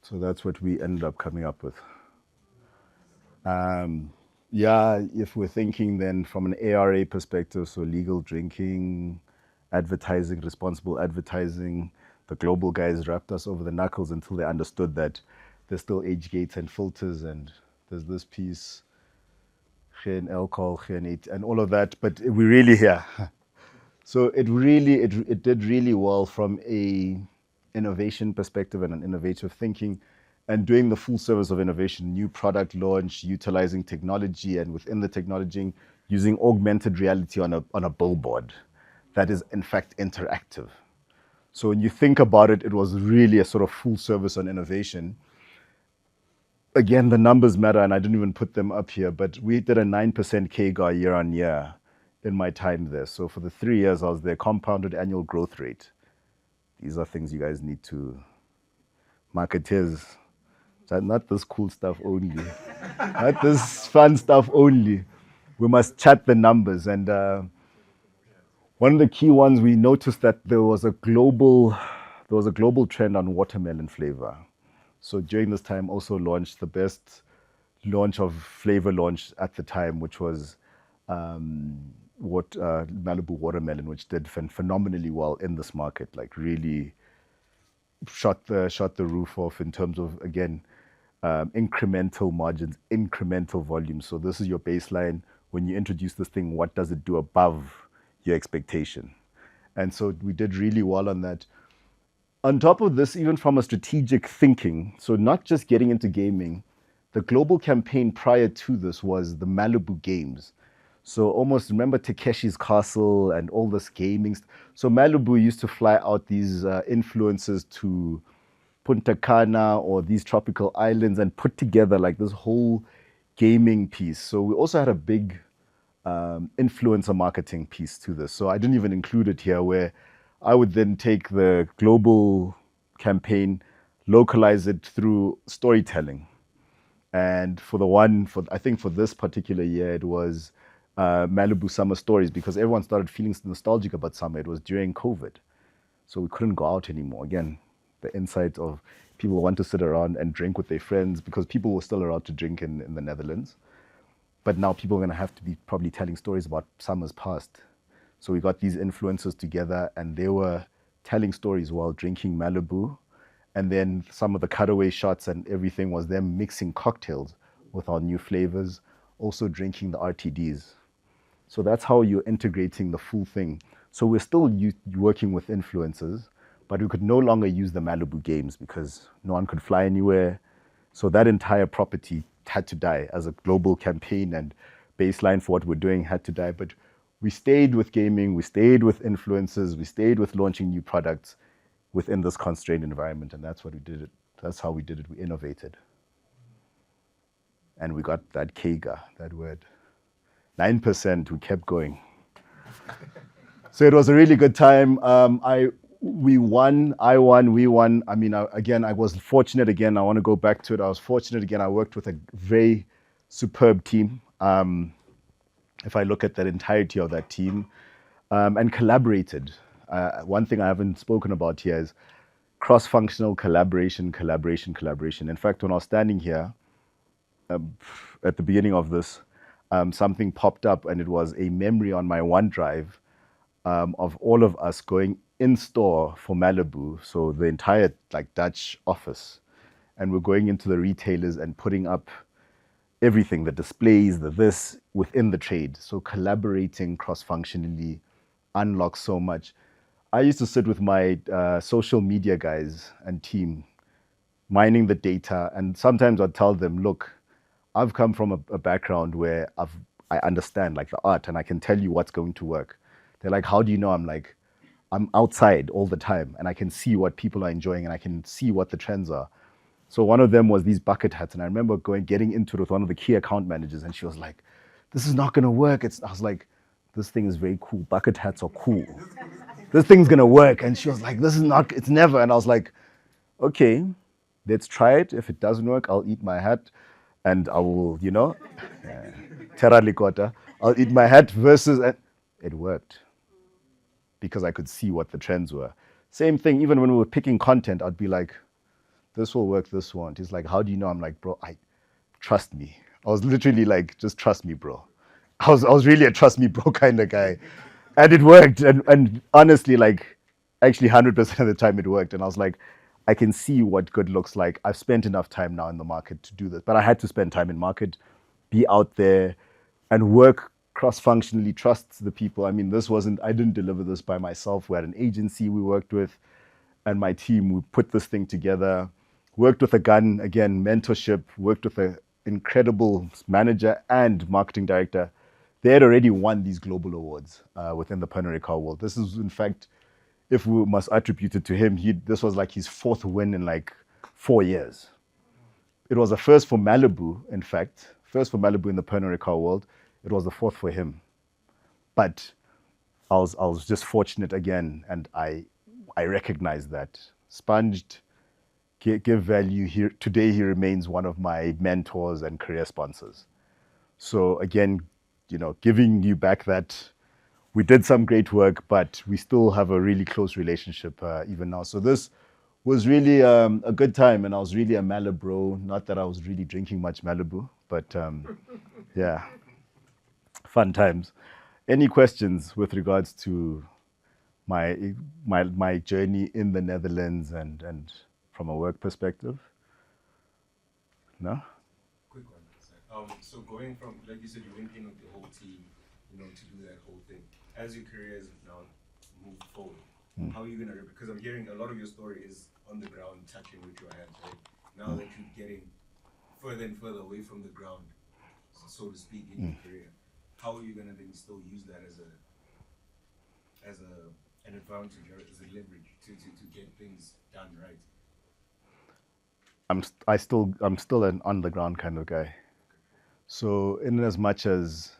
So that's what we ended up coming up with. Yeah, if we're thinking then from an ARA perspective, so legal drinking, advertising, responsible advertising, the global guys wrapped us over the knuckles until they understood that there's still age gates and filters, and there's this piece, and alcohol, and all of that. But we really here. So it did really well from a innovation perspective and an innovative thinking, and doing the full service of innovation, new product launch, utilizing technology, and within the technology, using augmented reality on a billboard that is in fact interactive. So when you think about it, it was really a sort of full service on innovation. Again, the numbers matter, and I didn't even put them up here, but we did a 9% CAGR year on year in my time there. So for the 3 years I was there, compounded annual growth rate. These are things you guys need to, marketeers, not this cool stuff only, not this fun stuff only. We must chat the numbers. And one of the key ones, we noticed that there was a global trend on watermelon flavor. So during this time, also launched the best launch of flavor launch at the time, which was Malibu watermelon, which did phenomenally well in this market. Like really shot the roof off in terms of, again, incremental margins, incremental volume. So this is your baseline. When you introduce this thing, what does it do above your expectation? And so we did really well on that. On top of this, even from a strategic thinking, so not just getting into gaming, the global campaign prior to this was the Malibu Games. So almost remember Takeshi's Castle and all this gaming. So Malibu used to fly out these influencers to Punta Cana or these tropical islands and put together like this whole gaming piece. So we also had a big influencer marketing piece to this. So I didn't even include it here, where I would then take the global campaign, localize it through storytelling. And I think for this particular year, it was Malibu Summer Stories, because everyone started feeling nostalgic about summer. It was during COVID. So we couldn't go out anymore. Again, the insight of people want to sit around and drink with their friends, because people were still allowed to drink in the Netherlands. But now people are going to have to be probably telling stories about summers past. So we got these influencers together, and they were telling stories while drinking Malibu. And then some of the cutaway shots and everything was them mixing cocktails with our new flavors, also drinking the RTDs. So that's how you're integrating the full thing. So we're still working with influencers, but we could no longer use the Malibu Games because no one could fly anywhere. So that entire property had to die as a global campaign, and baseline for what we're doing had to die. But we stayed with gaming, we stayed with influencers, we stayed with launching new products within this constrained environment, and that's what we did it. That's how we did it. We innovated. And we got that CAGR, that word. 9%, we kept going. So it was a really good time. We won. We won. I mean, again, I was fortunate again. I want to go back to it. I was fortunate again. I worked with a very superb team. If I look at that entirety of that team, and collaborated. One thing I haven't spoken about here is cross-functional collaboration. In fact, when I was standing here at the beginning of this, something popped up, and it was a memory on my OneDrive of all of us going in store for Malibu, so the entire like Dutch office, and we're going into the retailers and putting up everything, the displays, the this, within the trade. So collaborating cross-functionally unlocks so much. I used to sit with my social media guys and team, mining the data, and sometimes I'd tell them, look, I've come from a background where I understand like the art and I can tell you what's going to work. They're like, how do you know? I'm like, I'm outside all the time and I can see what people are enjoying and I can see what the trends are. So one of them was these bucket hats, and I remember getting into it with one of the key account managers, and she was like, "This is not gonna work." I was like, "This thing is very cool. Bucket hats are cool. This thing's gonna work." And she was like, "This is not. It's never." And I was like, "Okay, let's try it. If it doesn't work, I'll eat my hat, and I will, terra likota. I'll eat my hat." Versus, it worked because I could see what the trends were. Same thing. Even when we were picking content, I'd be like, this will work, this won't. He's like, how do you know? I'm like, bro, trust me. I was literally like, just trust me, bro. I was really a trust me, bro kind of guy. And it worked. And honestly, like, actually 100% of the time it worked. And I was like, I can see what good looks like. I've spent enough time now in the market to do this. But I had to spend time in market, be out there, and work cross-functionally, trust the people. I mean, I didn't deliver this by myself. We had an agency we worked with, and my team, we put this thing together. Worked with a gun, again, mentorship, worked with an incredible manager and marketing director. They had already won these global awards within the Pernod Ricard world. This is, in fact, if we must attribute it to him, this was like his fourth win in like 4 years. It was a first for Malibu, in fact. First for Malibu in the Pernod Ricard world. It was the fourth for him. But I was just fortunate again, and I recognized that. Sponged, give value here. Today, he remains one of my mentors and career sponsors. So again, giving you back that we did some great work, but we still have a really close relationship even now. So this was really a good time, and I was really a Malibro. Not that I was really drinking much Malibu, but yeah, fun times. Any questions with regards to my journey in the Netherlands and from a work perspective? No? Quick one. So going from, like you said, you went in with the whole team, to do that whole thing. As your career has now moved forward, how are you gonna? Because I'm hearing a lot of your story is on the ground, touching with your hands, right? Now that you're getting further and further away from the ground, so to speak, in your career, how are you gonna then still use that as an advantage or as a leverage to get things done right? I'm still an on the ground kind of guy. So in as much as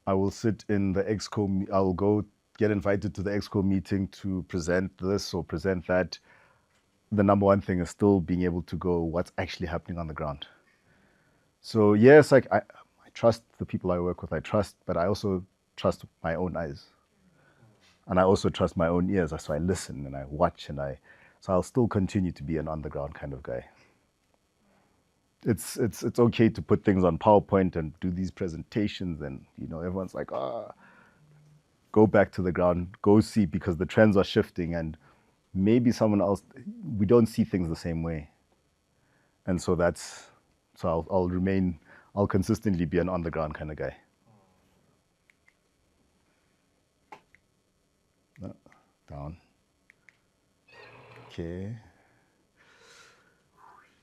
I will sit in the exco, I'll go get invited to the exco meeting to present this or present that. The number one thing is still being able to go, what's actually happening on the ground. So yes, like I trust the people I work with, but I also trust my own eyes. And I also trust my own ears. So I listen and I watch so I'll still continue to be an on the ground kind of guy. It's okay to put things on PowerPoint and do these presentations, and everyone's like, go back to the ground, go see, because the trends are shifting, and maybe someone else, we don't see things the same way. And so I'll consistently be an on the ground kind of guy. No, down. Okay.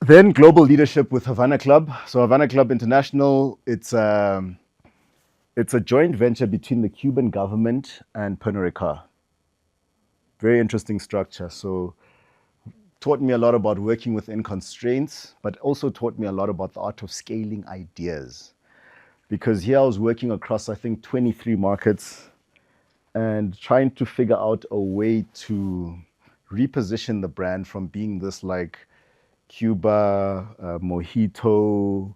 Then global leadership with Havana Club. So Havana Club International, it's a joint venture between the Cuban government and Pernod Ricard. Very interesting structure. So taught me a lot about working within constraints, but also taught me a lot about the art of scaling ideas. Because here I was working across, I think, 23 markets and trying to figure out a way to reposition the brand from being this like Cuba, mojito,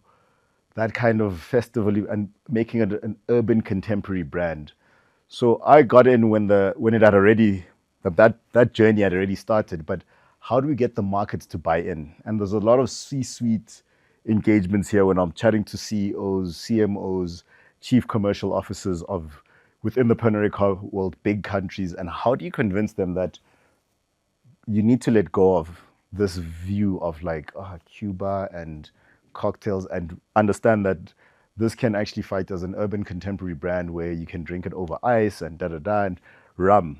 that kind of festival, and making it an urban contemporary brand. So I got in when it had already, that journey had already started, but how do we get the markets to buy in? And there's a lot of C-suite engagements here when I'm chatting to CEOs, CMOs, chief commercial officers within the Pernod Ricard world, big countries, and how do you convince them that you need to let go of this view of like Cuba and cocktails, and understand that this can actually fight as an urban contemporary brand where you can drink it over ice and da da da, and rum.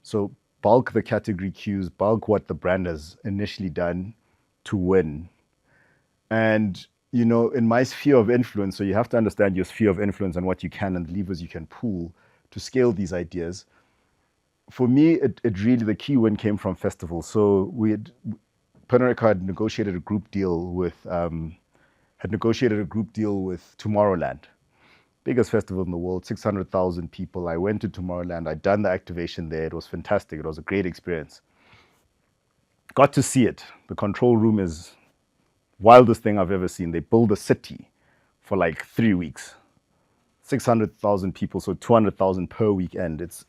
So bulk the category cues, bulk what the brand has initially done to win. And in my sphere of influence, so you have to understand your sphere of influence and what you can and the levers you can pull to scale these ideas. For me, it really, the key win came from festivals. So Pernod Ricard had negotiated a group deal with Tomorrowland, biggest festival in the world, 600,000 people. I went to Tomorrowland. I'd done the activation there. It was fantastic. It was a great experience. Got to see it. The control room is wildest thing I've ever seen. They build a city for like 3 weeks. 600,000 people, so 200,000 per weekend. It's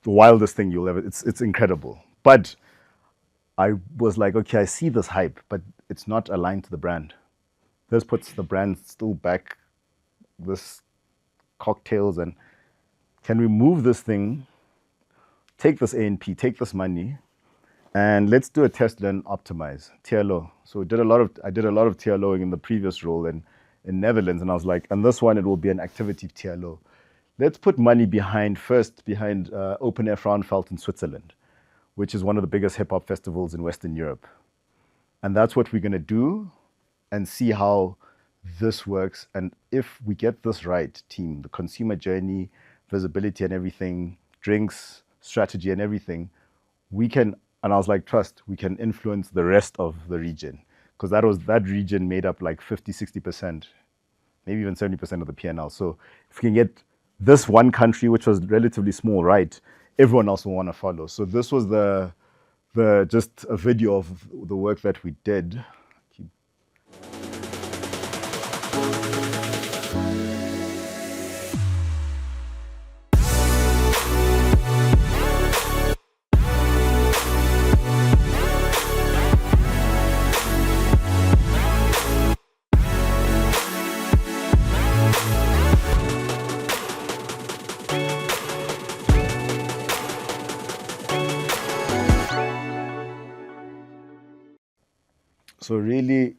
the wildest thing you'll ever. It's incredible. But I was like, okay, I see this hype, but it's not aligned to the brand. This puts the brand still back. This cocktails, and can we move this thing? Take this A&P, take this money, and let's do a test, then optimize TLO. So I did a lot of TLOing in the previous role in Netherlands, and I was like, and this one it will be an activity TLO. Let's put money behind Open Air Frauenfeld in Switzerland, which is one of the biggest hip hop festivals in Western Europe, and that's what we're gonna do, and see how this works. And if we get this right, team, the consumer journey, visibility and everything, drinks, strategy and everything, we can. And I was like, trust, we can influence the rest of the region, because that region made up like 50, 60%, maybe even 70% of the P&L. So if we can get this one country, which was relatively small, right, everyone else will want to follow. So this was the just a video of the work that we did. So really,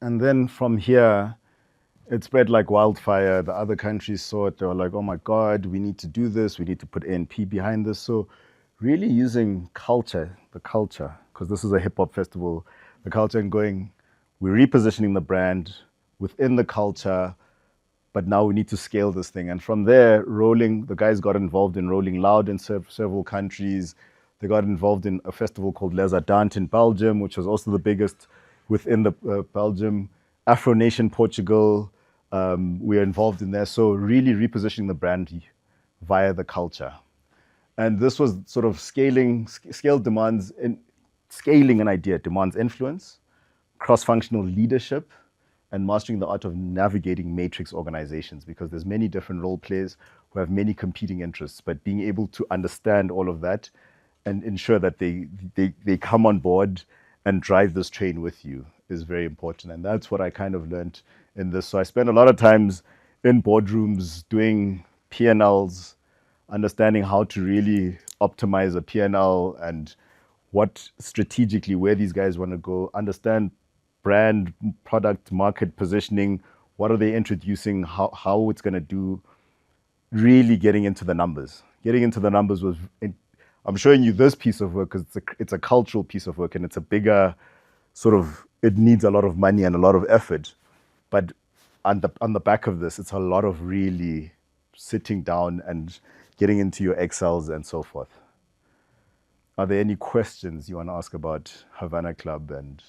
and then from here, it spread like wildfire. The other countries saw it. They were like, oh my God, we need to do this. We need to put A&P behind this. So really using the culture, because this is a hip hop festival, the culture, and we're repositioning the brand within the culture, but now we need to scale this thing. And from there, the guys got involved in Rolling Loud in several countries. They got involved in a festival called Les Ardentes in Belgium, which was also the biggest within the Belgium. Afro Nation Portugal, we are involved in there. So really repositioning the brand via the culture. And this was sort of scaling an idea demands influence, cross-functional leadership, and mastering the art of navigating matrix organizations, because there's many different role players who have many competing interests, but being able to understand all of that and ensure that they come on board and drive this train with you is very important. And that's what I kind of learned in this. So I spent a lot of times in boardrooms doing P&Ls, understanding how to really optimize a P&L and what strategically where these guys want to go, understand brand, product, market positioning, what are they introducing, how it's going to do, really getting into the numbers. Getting into the numbers was, I'm showing you this piece of work because it's a cultural piece of work, and it's a bigger sort of, it needs a lot of money and a lot of effort. But on the back of this, it's a lot of really sitting down and getting into your Excels and so forth. Are there any questions you want to ask about Havana Club? And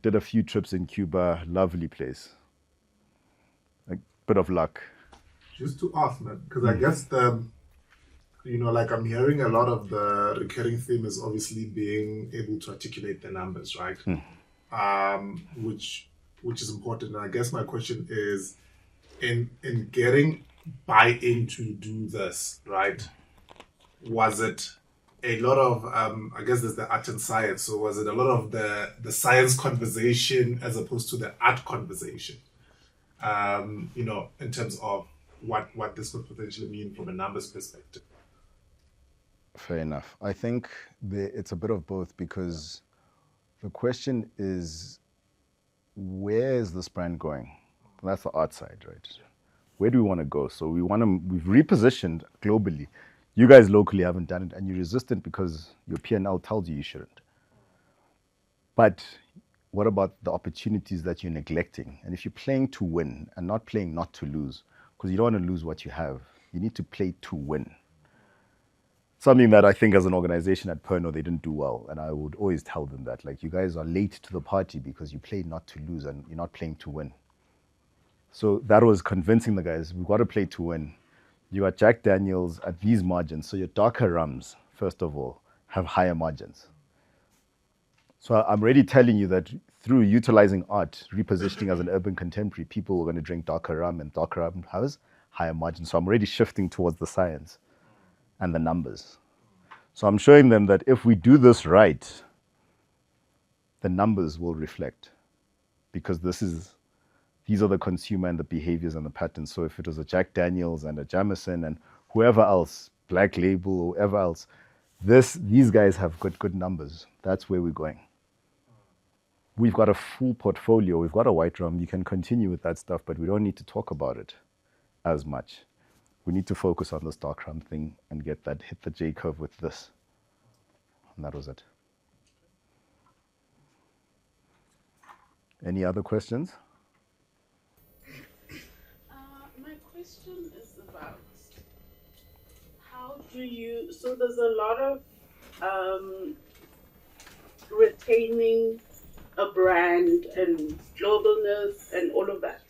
did a few trips in Cuba, lovely place. A bit of luck. Just to ask, man, because I guess like I'm hearing a lot of the recurring theme is obviously being able to articulate the numbers, right? Which is important. And I guess my question is, in getting buy-in to do this, right? Was it a lot of I guess there's the art and science. So was it a lot of the science conversation as opposed to the art conversation? In terms of what this could potentially mean from a numbers perspective. Fair enough. I think it's a bit of both, because the question is, where is this brand going? That's the art side, right? Where do we want to go? So we've repositioned globally. You guys locally haven't done it, and you're resistant because your P&L tells you shouldn't. But what about the opportunities that you're neglecting? And if you're playing to win and not playing not to lose, because you don't want to lose what you have, you need to play to win. Something that I think as an organization at Pernod, they didn't do well. And I would always tell them that, like, you guys are late to the party because you play not to lose and you're not playing to win. So that was convincing the guys, we've got to play to win. You got Jack Daniels at these margins. So your darker rums, first of all, have higher margins. So I'm already telling you that through utilizing art, repositioning as an urban contemporary, people are going to drink darker rum, and darker rum has higher margins. So I'm already shifting towards the science and the numbers. So I'm showing them that if we do this right, the numbers will reflect, because these are the consumer and the behaviors and the patterns. So if it was a Jack Daniels and a Jameson and whoever else, Black Label or whoever else, these guys have good numbers. That's where we're going. We've got a full portfolio. We've got a white rum. You can continue with that stuff, but we don't need to talk about it as much. We need to focus on this dark rum thing and hit the J curve with this. And that was it. Any other questions? My question is about how do you, so there's a lot of retaining a brand and globalness and all of that.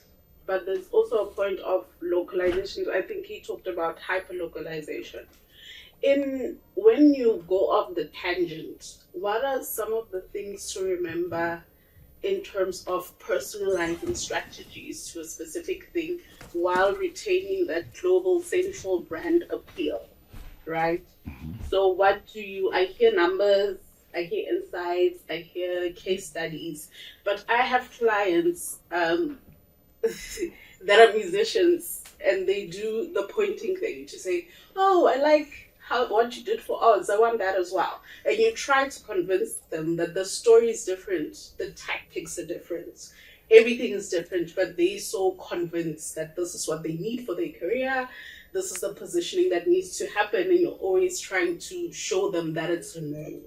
But there's also a point of localization. I think he talked about hyper-localization. When you go off the tangent, what are some of the things to remember in terms of personalizing strategies to a specific thing while retaining that global central brand appeal, right? So I hear numbers, I hear insights, I hear case studies, but I have clients that are musicians, and they do the pointing thing to say, oh, I like what you did for us, I want that as well. And you try to convince them that the story is different, the tactics are different, everything is different, but they're so convinced that this is what they need for their career, this is the positioning that needs to happen, and you're always trying to show them that it's a no.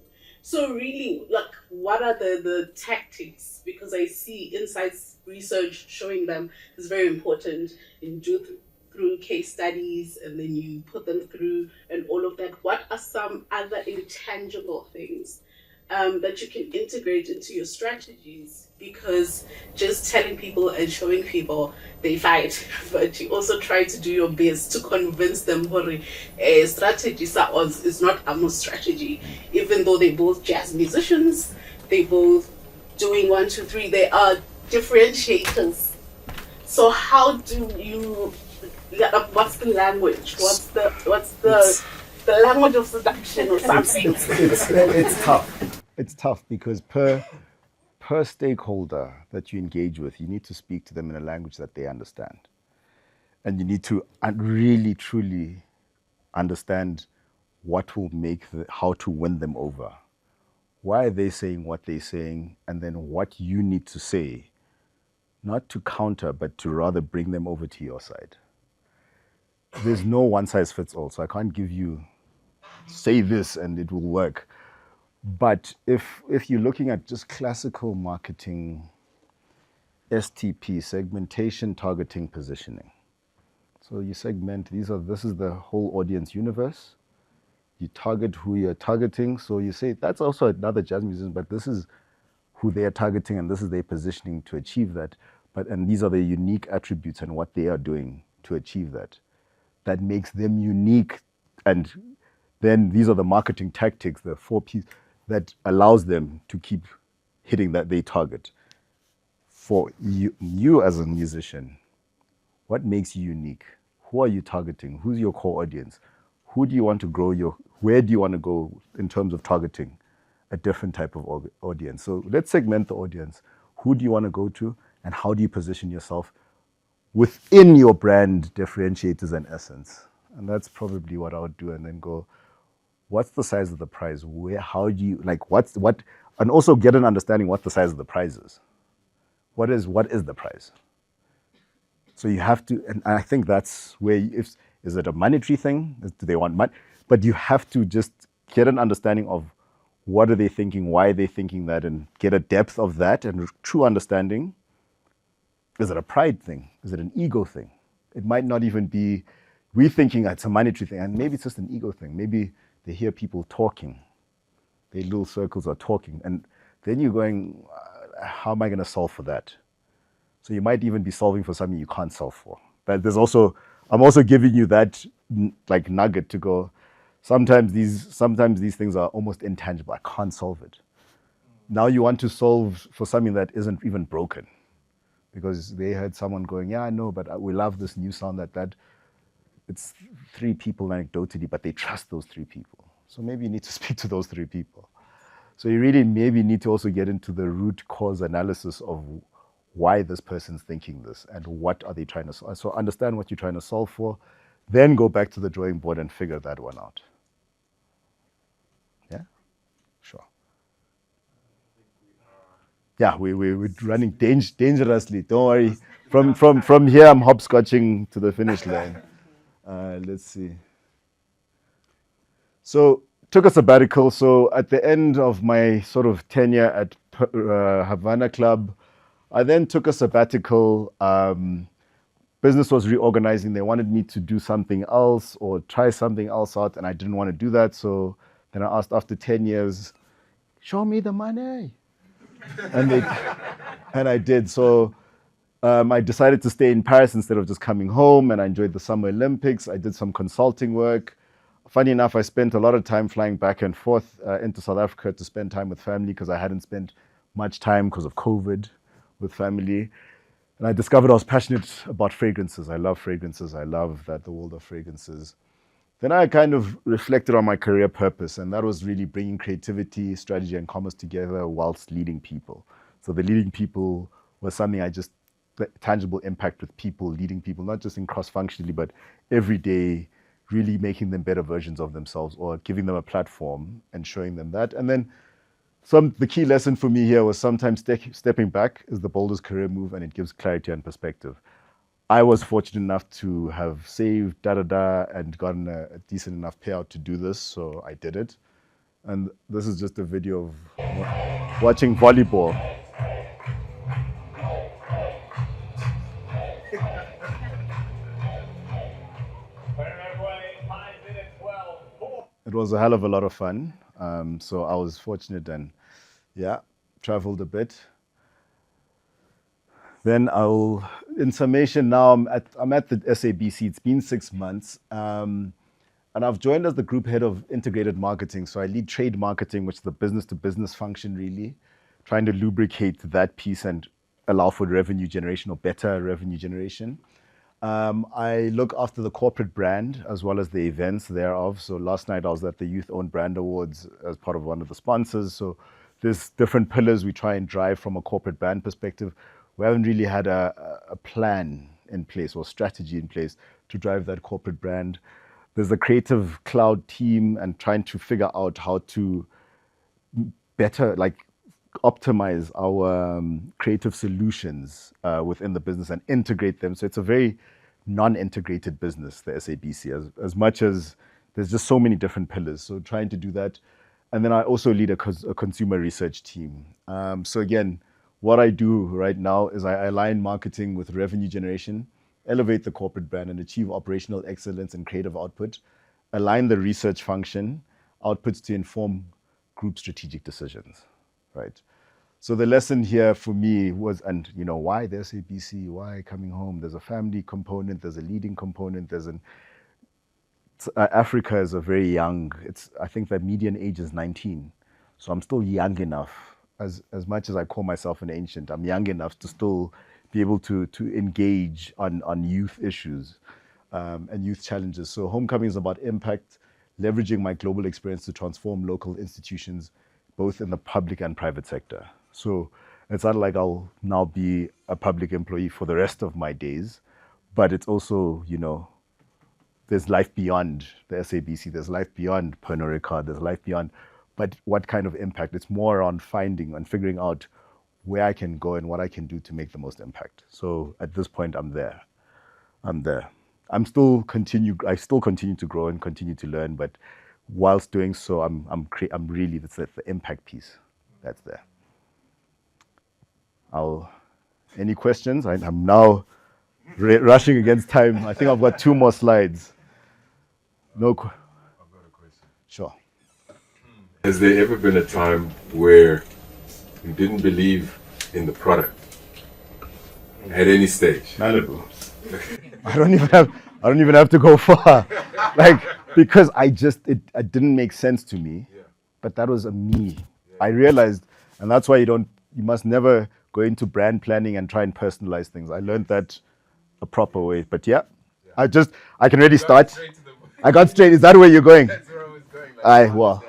So really, like, what are the tactics? Because I see insights research showing them is very important. You do through case studies, and then you put them through and all of that. What are some other intangible things that you can integrate into your strategies? Because just telling people and showing people, they fight, but you also try to do your best to convince them that a strategy is not a strategy. Even though they're both jazz musicians, they both doing 1, 2, 3, they are differentiators. So how do you, what's the language? What's the language of seduction or something? It's tough. It's tough because per stakeholder that you engage with, you need to speak to them in a language that they understand. And you need to really, truly understand what will how to win them over. Why are they saying what they're saying? And then what you need to say, not to counter, but to rather bring them over to your side. There's no one size fits all. So I can't give you, say this and it will work. But if you're looking at just classical marketing, STP, segmentation, targeting, positioning. So you segment, this is the whole audience universe. You target who you're targeting. So you say, that's also another jazz musician, but this is who they are targeting and this is their positioning to achieve that. And these are the unique attributes and what they are doing to achieve that. That makes them unique. And then these are the marketing tactics, the 4 P's, that allows them to keep hitting that they target. For you as a musician, what makes you unique? Who are you targeting? Who's your core audience? Who do you want to grow where do you want to go in terms of targeting a different type of audience? So let's segment the audience. Who do you want to go to, and how do you position yourself within your brand differentiators and essence? And that's probably what I would do, and then go, what's the size of the prize? How do you, like, and also get an understanding what the size of the prize is. What is the prize? So you have to, and I think that's where, is it a monetary thing? Do they want money? But you have to just get an understanding of what are they thinking, why are they thinking that, and get a depth of that and true understanding. Is it a pride thing? Is it an ego thing? It might not even be, we thinking it's a monetary thing, and maybe it's just an ego thing. Maybe they hear people talking, their little circles are talking, and then you're going, how am I going to solve for that? So you might even be solving for something you can't solve for. But I'm also giving you that like nugget to go, sometimes these things are almost intangible. I can't solve it. Now you want to solve for something that isn't even broken, because they heard someone going, yeah, I know, but we love this new sound that it's 3 people anecdotally, but they trust those 3 people. So maybe you need to speak to those 3 people. So you really maybe need to also get into the root cause analysis of why this person's thinking this and what are they trying to solve. So understand what you're trying to solve for, then go back to the drawing board and figure that one out. Yeah? Sure. Yeah, we're running dangerously. Don't worry. From here, I'm hopscotching to the finish line. Let's see. So took a sabbatical. So at the end of my sort of tenure at Havana Club, I then took a sabbatical. Business was reorganizing. They wanted me to do something else or try something else out, and I didn't want to do that. So then I asked, after 10 years, show me the money. And I did. So I decided to stay in Paris instead of just coming home, and I enjoyed the Summer Olympics. I did some consulting work. Funny enough, I spent a lot of time flying back and forth into South Africa to spend time with family, because I hadn't spent much time because of COVID with family. And I discovered I was passionate about fragrances. I love fragrances. I love the world of fragrances. Then I kind of reflected on my career purpose, and that was really bringing creativity, strategy, and commerce together whilst leading people. So the leading people was something tangible impact with people, leading people, not just in cross-functionally, but every day, really making them better versions of themselves, or giving them a platform and showing them that. And then the key lesson for me here was sometimes stepping back is the boldest career move, and it gives clarity and perspective. I was fortunate enough to have saved and gotten a decent enough payout to do this, so I did it. And this is just a video of watching volleyball. It was a hell of a lot of fun. So I was fortunate and traveled a bit. Then in summation, now I'm at the SABC. It's been 6 months. And I've joined as the group head of integrated marketing. So I lead trade marketing, which is the business to business function, really, trying to lubricate that piece and allow for revenue generation, or better revenue generation. I look after the corporate brand as well as the events thereof. So last night I was at the Youth Owned Brand Awards as part of one of the sponsors. So there's different pillars we try and drive from a corporate brand perspective. We haven't really had a plan in place or strategy in place to drive that corporate brand. There's a creative cloud team and trying to figure out how to better, optimize our creative solutions within the business and integrate them. So it's a very non-integrated business, the SABC, as much as there's just so many different pillars. So trying to do that. And then I also lead a consumer research team. So again, what I do right now is I align marketing with revenue generation, elevate the corporate brand, and achieve operational excellence and creative output, align the research function, outputs to inform group strategic decisions, right? So the lesson here for me was, and why the SABC, why coming home? There's a family component, there's a leading component, Africa is a very young, I think the median age is 19. So I'm still young enough, as much as I call myself an ancient, I'm young enough to still be able to engage on youth issues and youth challenges. So Homecoming is about impact, leveraging my global experience to transform local institutions, both in the public and private sector. So it's not like I'll now be a public employee for the rest of my days, but it's also, there's life beyond the SABC, there's life beyond Pernod Ricard, there's life beyond, but what kind of impact? It's more around finding and figuring out where I can go and what I can do to make the most impact. So at this point, I'm there. I still continue to grow and continue to learn, but whilst doing so, I'm really, that's the impact piece that's there. Any questions? I'm now rushing against time. I think I've got 2 more slides. No. I've got a question. Sure. Has there ever been a time where you didn't believe in the product at any stage? Malibu. I don't even have to go far, like, because it didn't make sense to me. Yeah. But that was a me. I realized, and that's why you must never go into brand planning and try and personalize things. I learned that a proper way. But yeah. I can already start. I got straight. Is that where you're going? That's where I was going. Like, Well.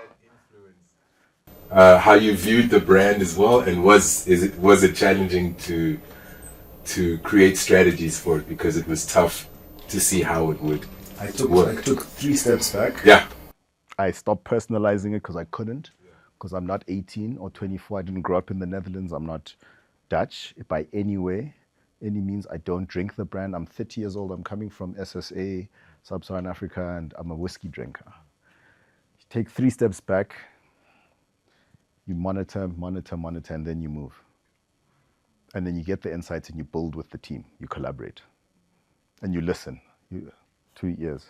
How you viewed the brand as well, and was it challenging to create strategies for it, because it was tough to see how it would work? I took 3 steps back. Yeah. I stopped personalizing it because I couldn't, because I'm not 18 or 24. I didn't grow up in the Netherlands. I'm not Dutch by any means. I don't drink the brand. I'm 30 years old. I'm coming from SSA, Sub-Saharan Africa, and I'm a whiskey drinker. You take 3 steps back, you monitor, and then you move. And then you get the insights and you build with the team. You collaborate. And you listen. 2 ears,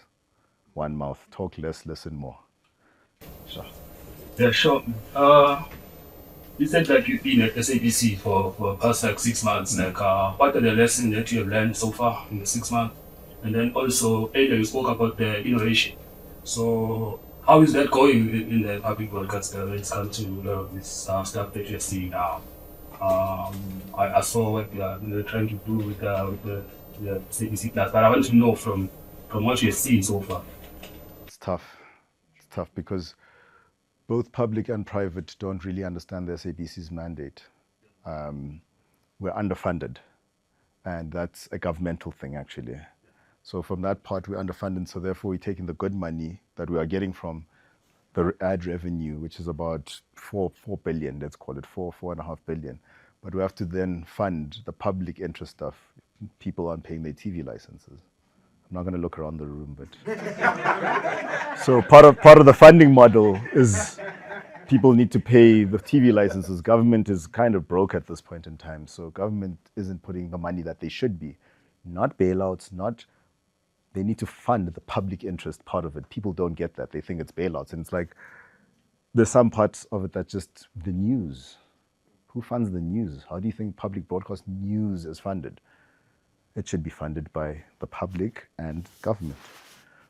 1 mouth. Talk less, listen more. Sure. Yeah, sure. You said that you've been at SABC for past 6 months. What are the lessons that you have learned so far in the 6 months? And then also, earlier you spoke about the innovation. So how is that going in the public broadcast when it comes to a lot of this stuff that you're seeing now? I saw what they're trying to do with the SABC Plus, but I want to know from what you're seeing so far. It's tough because both public and private don't really understand the SABC's mandate. We're underfunded, and that's a governmental thing, actually. So from that part, we're underfunded, so therefore we're taking the good money that we are getting from the ad revenue, which is about 4 billion, let's call it 4.5 billion. But we have to then fund the public interest stuff. People aren't paying their TV licenses. I'm not going to look around the room, but so part of the funding model is people need to pay the TV licenses. Government is kind of broke at this point in time, so government isn't putting the money that they should be. Not bailouts, they need to fund the public interest part of it. People don't get that. They think it's bailouts. And it's like, there's some parts of it that just the news. Who funds the news? How do you think public broadcast news is funded? It should be funded by the public and government.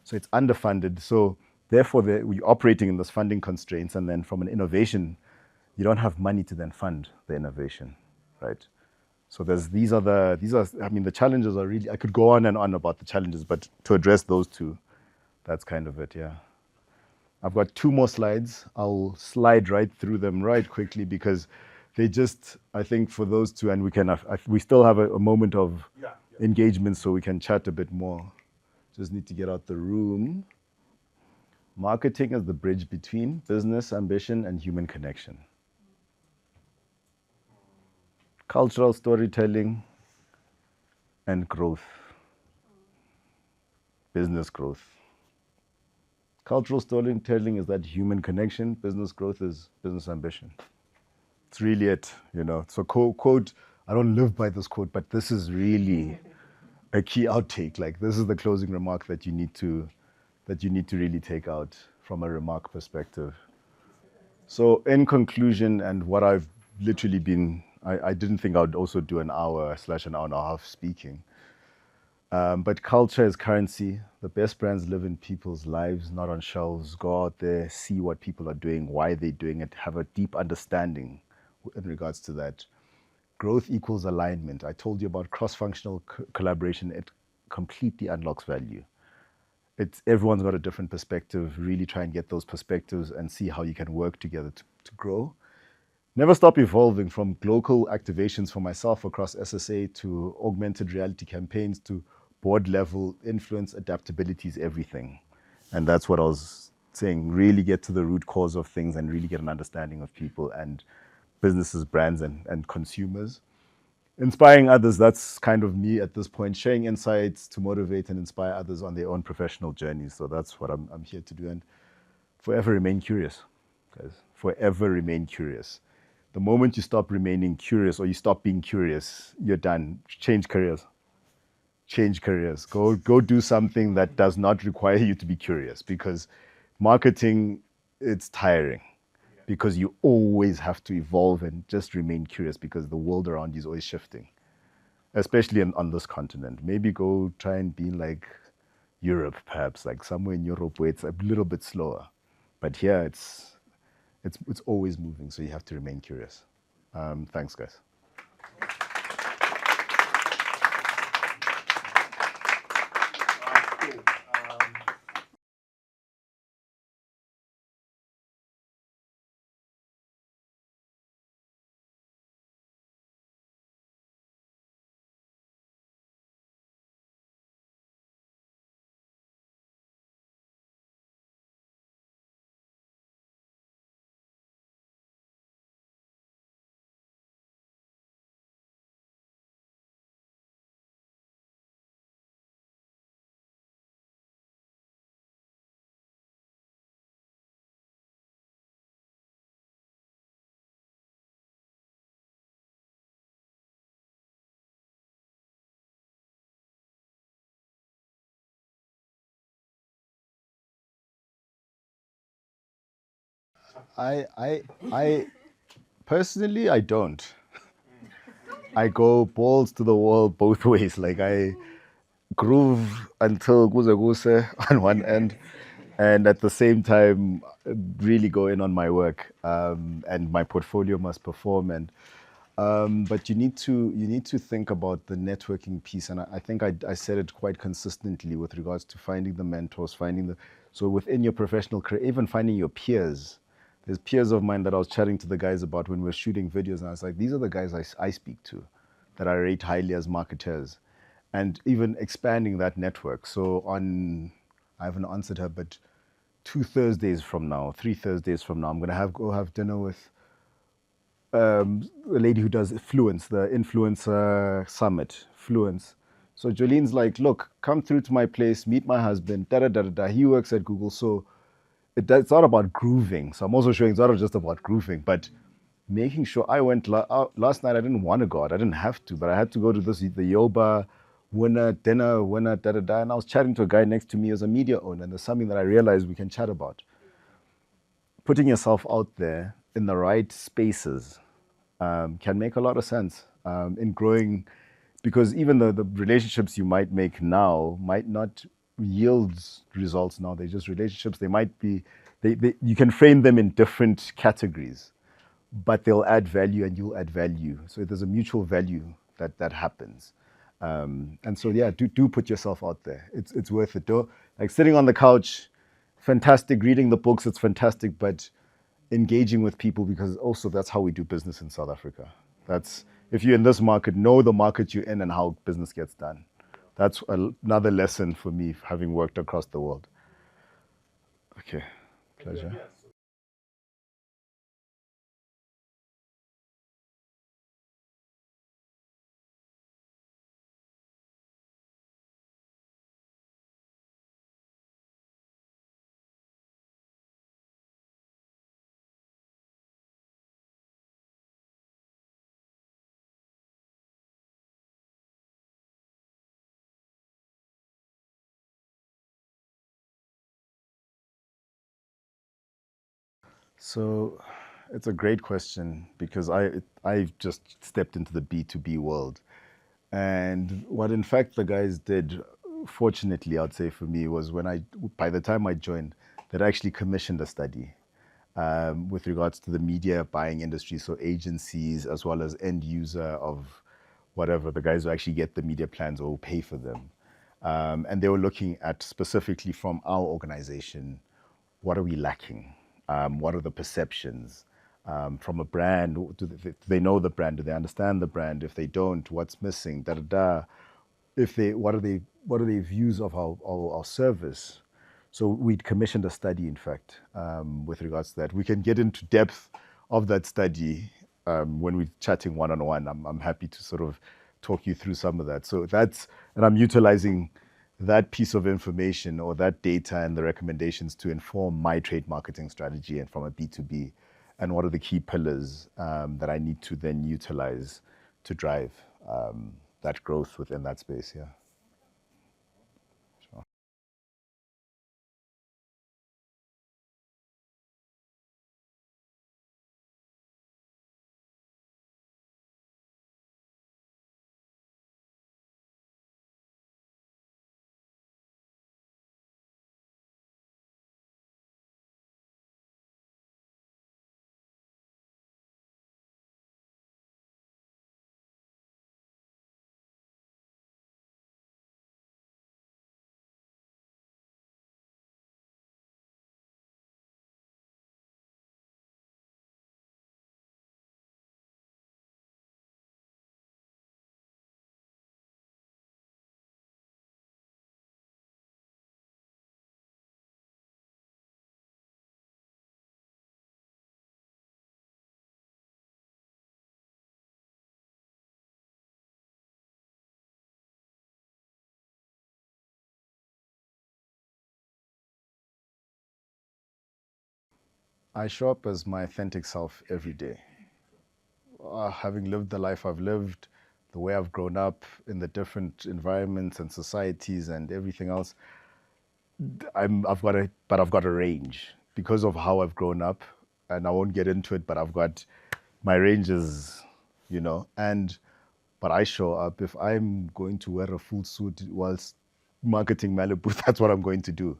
So it's underfunded. So therefore, we're operating in those funding constraints. And then from an innovation, you don't have money to then fund the innovation, right? So these are the challenges are really, I could go on and on about the challenges, but to address those 2, that's kind of it, yeah. I've got 2 more slides. I'll slide right through them right quickly because they just, I think for those 2, and we still have a moment of engagement so we can chat a bit more. Just need to get out the room. Marketing is the bridge between business ambition and human connection. Cultural storytelling and growth, business growth. Cultural storytelling is that human connection, business growth is business ambition. It's really it, So quote, I don't live by this quote, but this is really a key outtake. Like, this is the closing remark that you need to really take out from a remark perspective. So in conclusion, and what I've literally been, I didn't think I would also do an hour / an hour and a half speaking. But culture is currency. The best brands live in people's lives, not on shelves. Go out there, see what people are doing, why they're doing it, have a deep understanding in regards to that. Growth equals alignment. I told you about cross-functional collaboration. It completely unlocks value. Everyone's got a different perspective. Really try and get those perspectives and see how you can work together to grow. Never stop evolving, from local activations for myself across SSA to augmented reality campaigns to board level, influence, adaptability is everything. And that's what I was saying. Really get to the root cause of things and really get an understanding of people and businesses, brands, and consumers. Inspiring others, that's kind of me at this point, sharing insights to motivate and inspire others on their own professional journeys. So that's what I'm here to do. And forever remain curious, guys. Forever remain curious. The moment you stop remaining curious or you stop being curious, you're done. Change careers. Change careers. Go do something that does not require you to be curious, because marketing, it's tiring, because you always have to evolve and just remain curious because the world around you is always shifting, especially on this continent. Maybe go try and be like Europe, perhaps, like somewhere in Europe where it's a little bit slower. But here it's always moving, so you have to remain curious. Thanks, guys. I personally, I don't. I go balls to the wall both ways. Like, I groove until guze guze on one end, and at the same time really go in on my work, and my portfolio must perform. And but you need to think about the networking piece, and I think I said it quite consistently with regards to finding the mentors, so within your professional career, even finding your peers. There's peers of mine that I was chatting to the guys about when we were shooting videos, and I was like, these are the guys I speak to, that I rate highly as marketers, and even expanding that network. So I haven't answered her, but 2 Thursdays from now, 3 Thursdays from now, I'm gonna go have dinner with a lady who does Fluence, the influencer summit, Fluence. So Jolene's like, look, come through to my place, meet my husband, da da da da da. He works at Google, so it's not about grooving. So I'm also showing it's not just about grooving, but making sure I went out last night. I didn't want to go out. I didn't have to, but I had to go to the Yoba dinner, winner, da da da. And I was chatting to a guy next to me as a media owner, and there's something that I realized we can chat about. Putting yourself out there in the right spaces can make a lot of sense in growing, because even the relationships you might make now might not yield results now. They're just relationships. They might be, you can frame them in different categories, but they'll add value and you'll add value. So there's a mutual value that happens. And so, yeah, do put yourself out there. It's worth it. Like sitting on the couch, fantastic. Reading the books, it's fantastic. But engaging with people, because also that's how we do business in South Africa. That's, if you're in this market, know the market you're in and how business gets done. That's another lesson for me, having worked across the world. Okay, pleasure. So it's a great question, because I've just stepped into the B2B world. And what in fact the guys did, fortunately, I'd say for me, was by the time I joined, they'd actually commissioned a study with regards to the media buying industry. So agencies as well as end user of whatever, the guys who actually get the media plans or pay for them. And they were looking at specifically from our organization, what are we lacking? What are the perceptions from a brand? Do they know the brand? Do they understand the brand? If they don't, what's missing? Da da da. What are they what are their views of our service. So we'd commissioned a study, in fact, with regards to that. We can get into depth of that study when we're chatting one-on-one. I'm happy to sort of talk you through some of that. So and I'm utilizing that piece of information or that data and the recommendations to inform my trade marketing strategy and from a B2B, and what are the key pillars that I need to then utilize to drive that growth within that space. Yeah. I show up as my authentic self every day. Having lived the life I've lived, the way I've grown up in the different environments and societies and everything else, I've got a range because of how I've grown up, and I won't get into it, but I've got my ranges, but I show up. If I'm going to wear a full suit whilst marketing Malibu, that's what I'm going to do.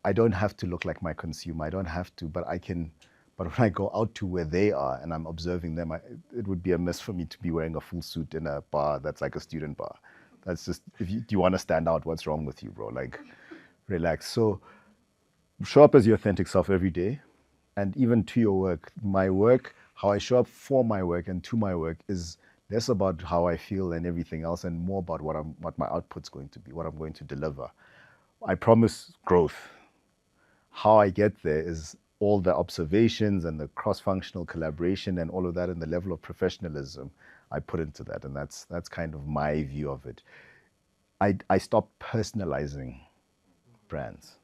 I don't have to look like my consumer. I don't have to, but I can. But when I go out to where they are and I'm observing them, it would be a miss for me to be wearing a full suit in a bar that's like a student bar. That's just, do you want to stand out? What's wrong with you, bro? Like, relax. So show up as your authentic self every day. And even to your work, my work, how I show up for my work and to my work is less about how I feel and everything else, and more about what my output's going to be, what I'm going to deliver. I promise growth. How I get there is all the observations and the cross-functional collaboration and all of that, and the level of professionalism I put into that. And that's kind of my view of it. I stopped personalizing brands.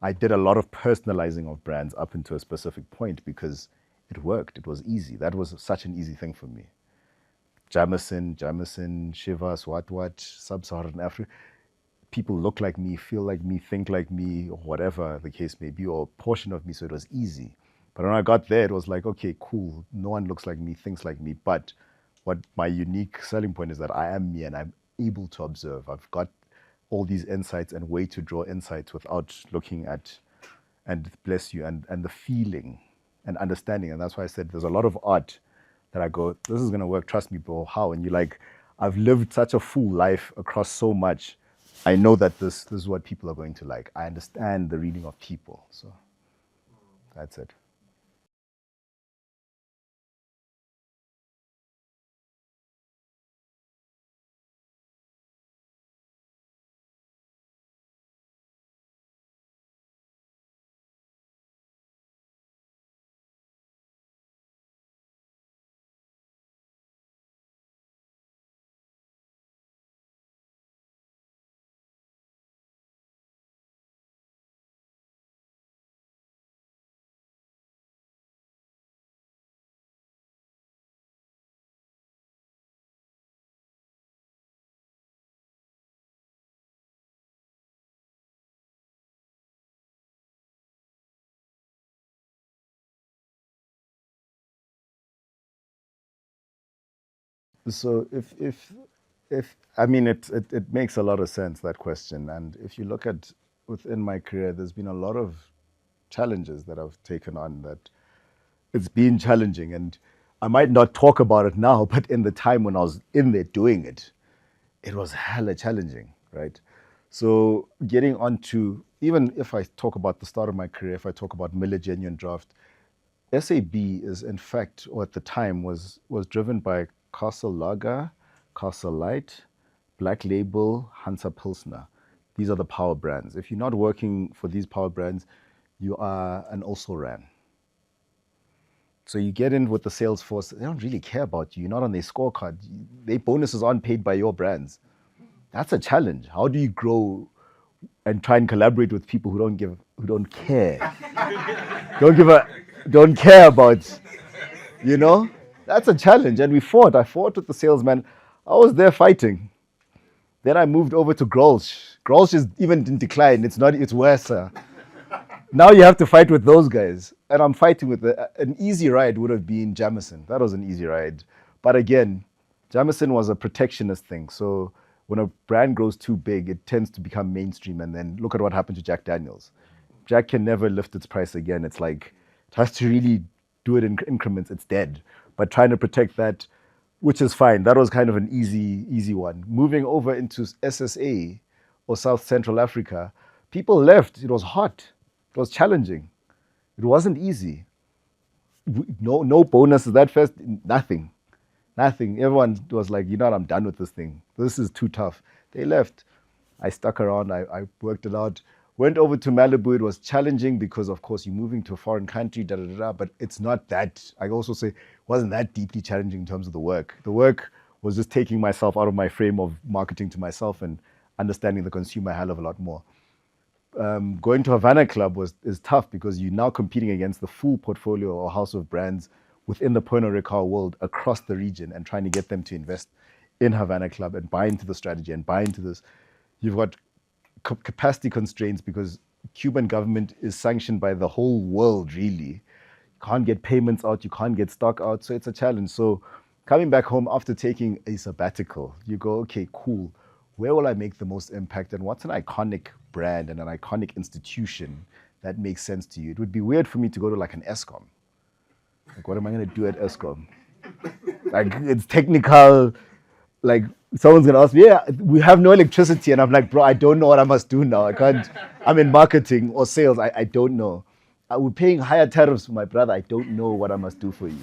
I did a lot of personalizing of brands up until a specific point because it worked. It was easy. That was such an easy thing for me. Jamison, Shivas, what, Sub-Saharan Africa. People look like me, feel like me, think like me, or whatever the case may be, or a portion of me, so it was easy. But when I got there, it was like, okay, cool. No one looks like me, thinks like me. But what my unique selling point is that I am me and I'm able to observe. I've got all these insights and way to draw insights without looking at, and bless you, and the feeling and understanding. And that's why I said there's a lot of art that I go, this is going to work. Trust me, bro. How? And you're like, I've lived such a full life across so much. I know that this is what people are going to like. I understand the reading of people. So that's it. So if I mean it makes a lot of sense, that question. And if you look at within my career, there's been a lot of challenges that I've taken on that it's been challenging. And I might not talk about it now, but in the time when I was in there doing it, it was hella challenging, right? So getting onto, even if I talk about the start of my career, if I talk about Miller Genuine Draft, SAB is in fact, or at the time was driven by Castle Lager, Castle Light, Black Label, Hansa Pilsner. These are the power brands. If you're not working for these power brands, you are an also ran. So you get in with the sales force, they don't really care about you. You're not on their scorecard. Their bonuses aren't paid by your brands. That's a challenge. How do you grow and try and collaborate with people who don't care, don't care about, you know? That's a challenge. And we fought. I fought with the salesman. I was there fighting. Then I moved over to Grolsch. Grolsch is even in decline. It's worse. Now you have to fight with those guys. And I'm fighting with an easy ride would have been Jamison. That was an easy ride. But again, Jamison was a protectionist thing. So when a brand grows too big, it tends to become mainstream. And then look at what happened to Jack Daniels. Jack can never lift its price again. It's like, it has to really do it in increments. It's dead. But trying to protect that, which is fine. That was kind of an easy one. Moving over into SSA or South Central Africa, people left. It was hot. It was challenging. It wasn't easy. No bonuses that first, nothing. Everyone was like, you know what, I'm done with this thing. This is too tough. They left. I stuck around. I worked it out. Went over to Malibu. It was challenging because, of course, you're moving to a foreign country, but it's not that. I also say it wasn't that deeply challenging in terms of the work. The work was just taking myself out of my frame of marketing to myself and understanding the consumer a hell of a lot more. Going to Havana Club is tough because you're now competing against the full portfolio or house of brands within the Pernod Ricard world across the region and trying to get them to invest in Havana Club and buy into the strategy and buy into this. You've got capacity constraints because Cuban government is sanctioned by the whole world, really. You can't get payments out, you can't get stock out, so it's a challenge. So coming back home after taking a sabbatical, you go, okay, cool. Where will I make the most impact and what's an iconic brand and an iconic institution that makes sense to you? It would be weird for me to go to like an ESCOM. Like, what am I going to do at ESCOM? Like, it's technical. Like, someone's going to ask me, yeah, we have no electricity. And I'm like, bro, I don't know what I must do now. I can't, I'm in marketing or sales. I don't know. We're paying higher tariffs for my brother. I don't know what I must do for you.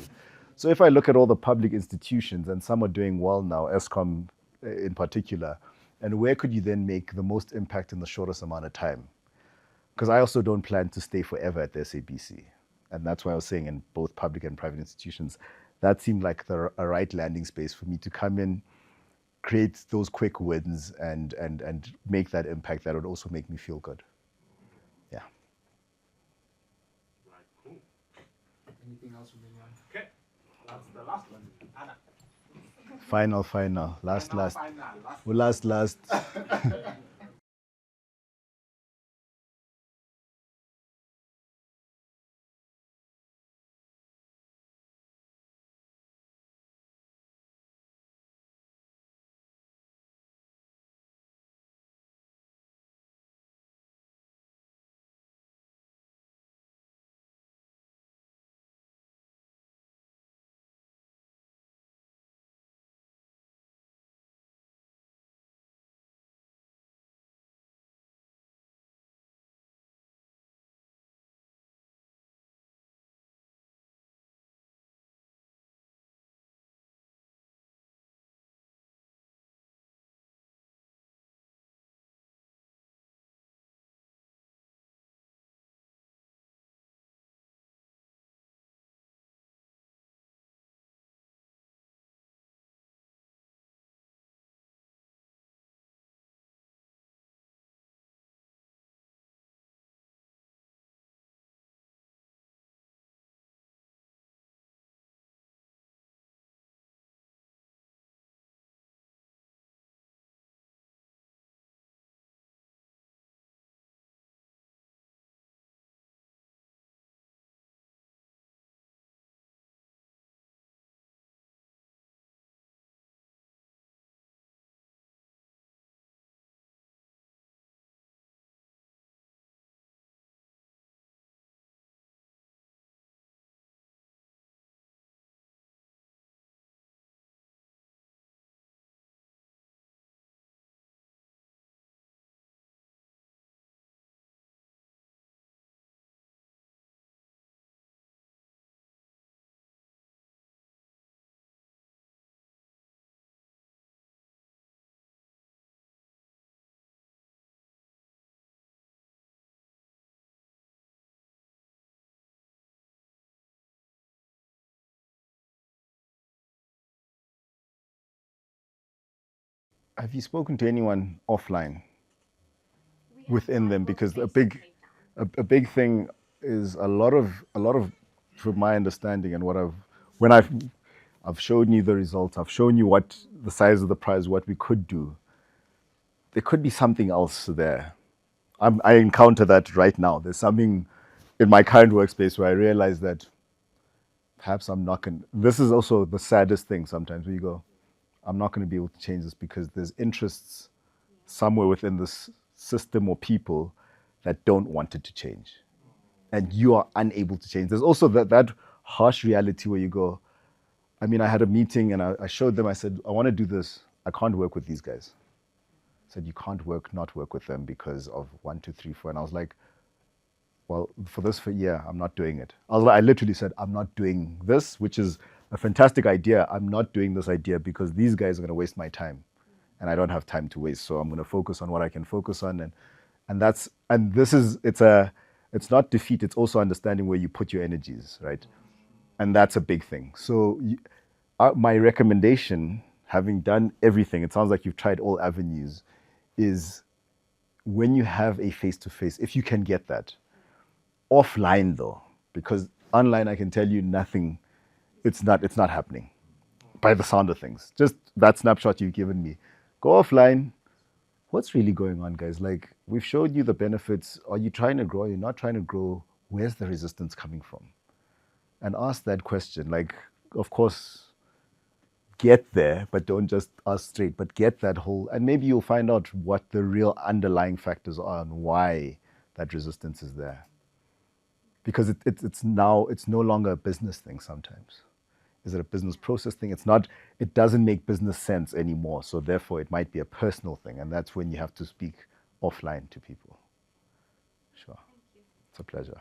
So if I look at all the public institutions, and some are doing well now, ESCOM in particular, and where could you then make the most impact in the shortest amount of time? Because I also don't plan to stay forever at the SABC. And that's why I was saying in both public and private institutions, that seemed like a right landing space for me to come in, create those quick wins, and make that impact that would also make me feel good. Yeah. Right, cool. Anything else from anyone? Okay, that's the last one. Anna. Final. Last. have you spoken to anyone offline within them? Because a big thing is a lot of, from my understanding and what I've shown you the results, I've shown you what the size of the prize, what we could do. There could be something else there. I encounter that right now. There's something in my current workspace where I realize that perhaps I'm not going to. This is also the saddest thing sometimes where you go, I'm not going to be able to change this because there's interests somewhere within this system or people that don't want it to change. And you are unable to change. There's also that harsh reality where you go, I mean, I had a meeting and I showed them, I said, I want to do this. I can't work with these guys. I said, you can't not work with them because of 1, 2, 3, 4. And I was like, well, for a year, I'm not doing it. I literally said, I'm not doing this, which is a fantastic idea. I'm not doing this idea because these guys are going to waste my time. And I don't have time to waste. So I'm going to focus on what I can focus on. It's not defeat. It's also understanding where you put your energies, right? And that's a big thing. So my recommendation, having done everything, it sounds like you've tried all avenues, is when you have a face-to-face, if you can get that, offline though, because online I can tell you nothing, it's not happening by the sound of things. Just that snapshot you've given me. Go offline. What's really going on, guys? Like, we've showed you the benefits. Are you trying to grow? Are you not trying to grow? Where's the resistance coming from? And ask that question. Like, of course, get there, but don't just ask straight, but get that whole, and maybe you'll find out what the real underlying factors are and why that resistance is there. Because it's no longer a business thing sometimes. Is it a business process thing? It's not, it doesn't make business sense anymore. So therefore it might be a personal thing. And that's when you have to speak offline to people. Sure. It's a pleasure.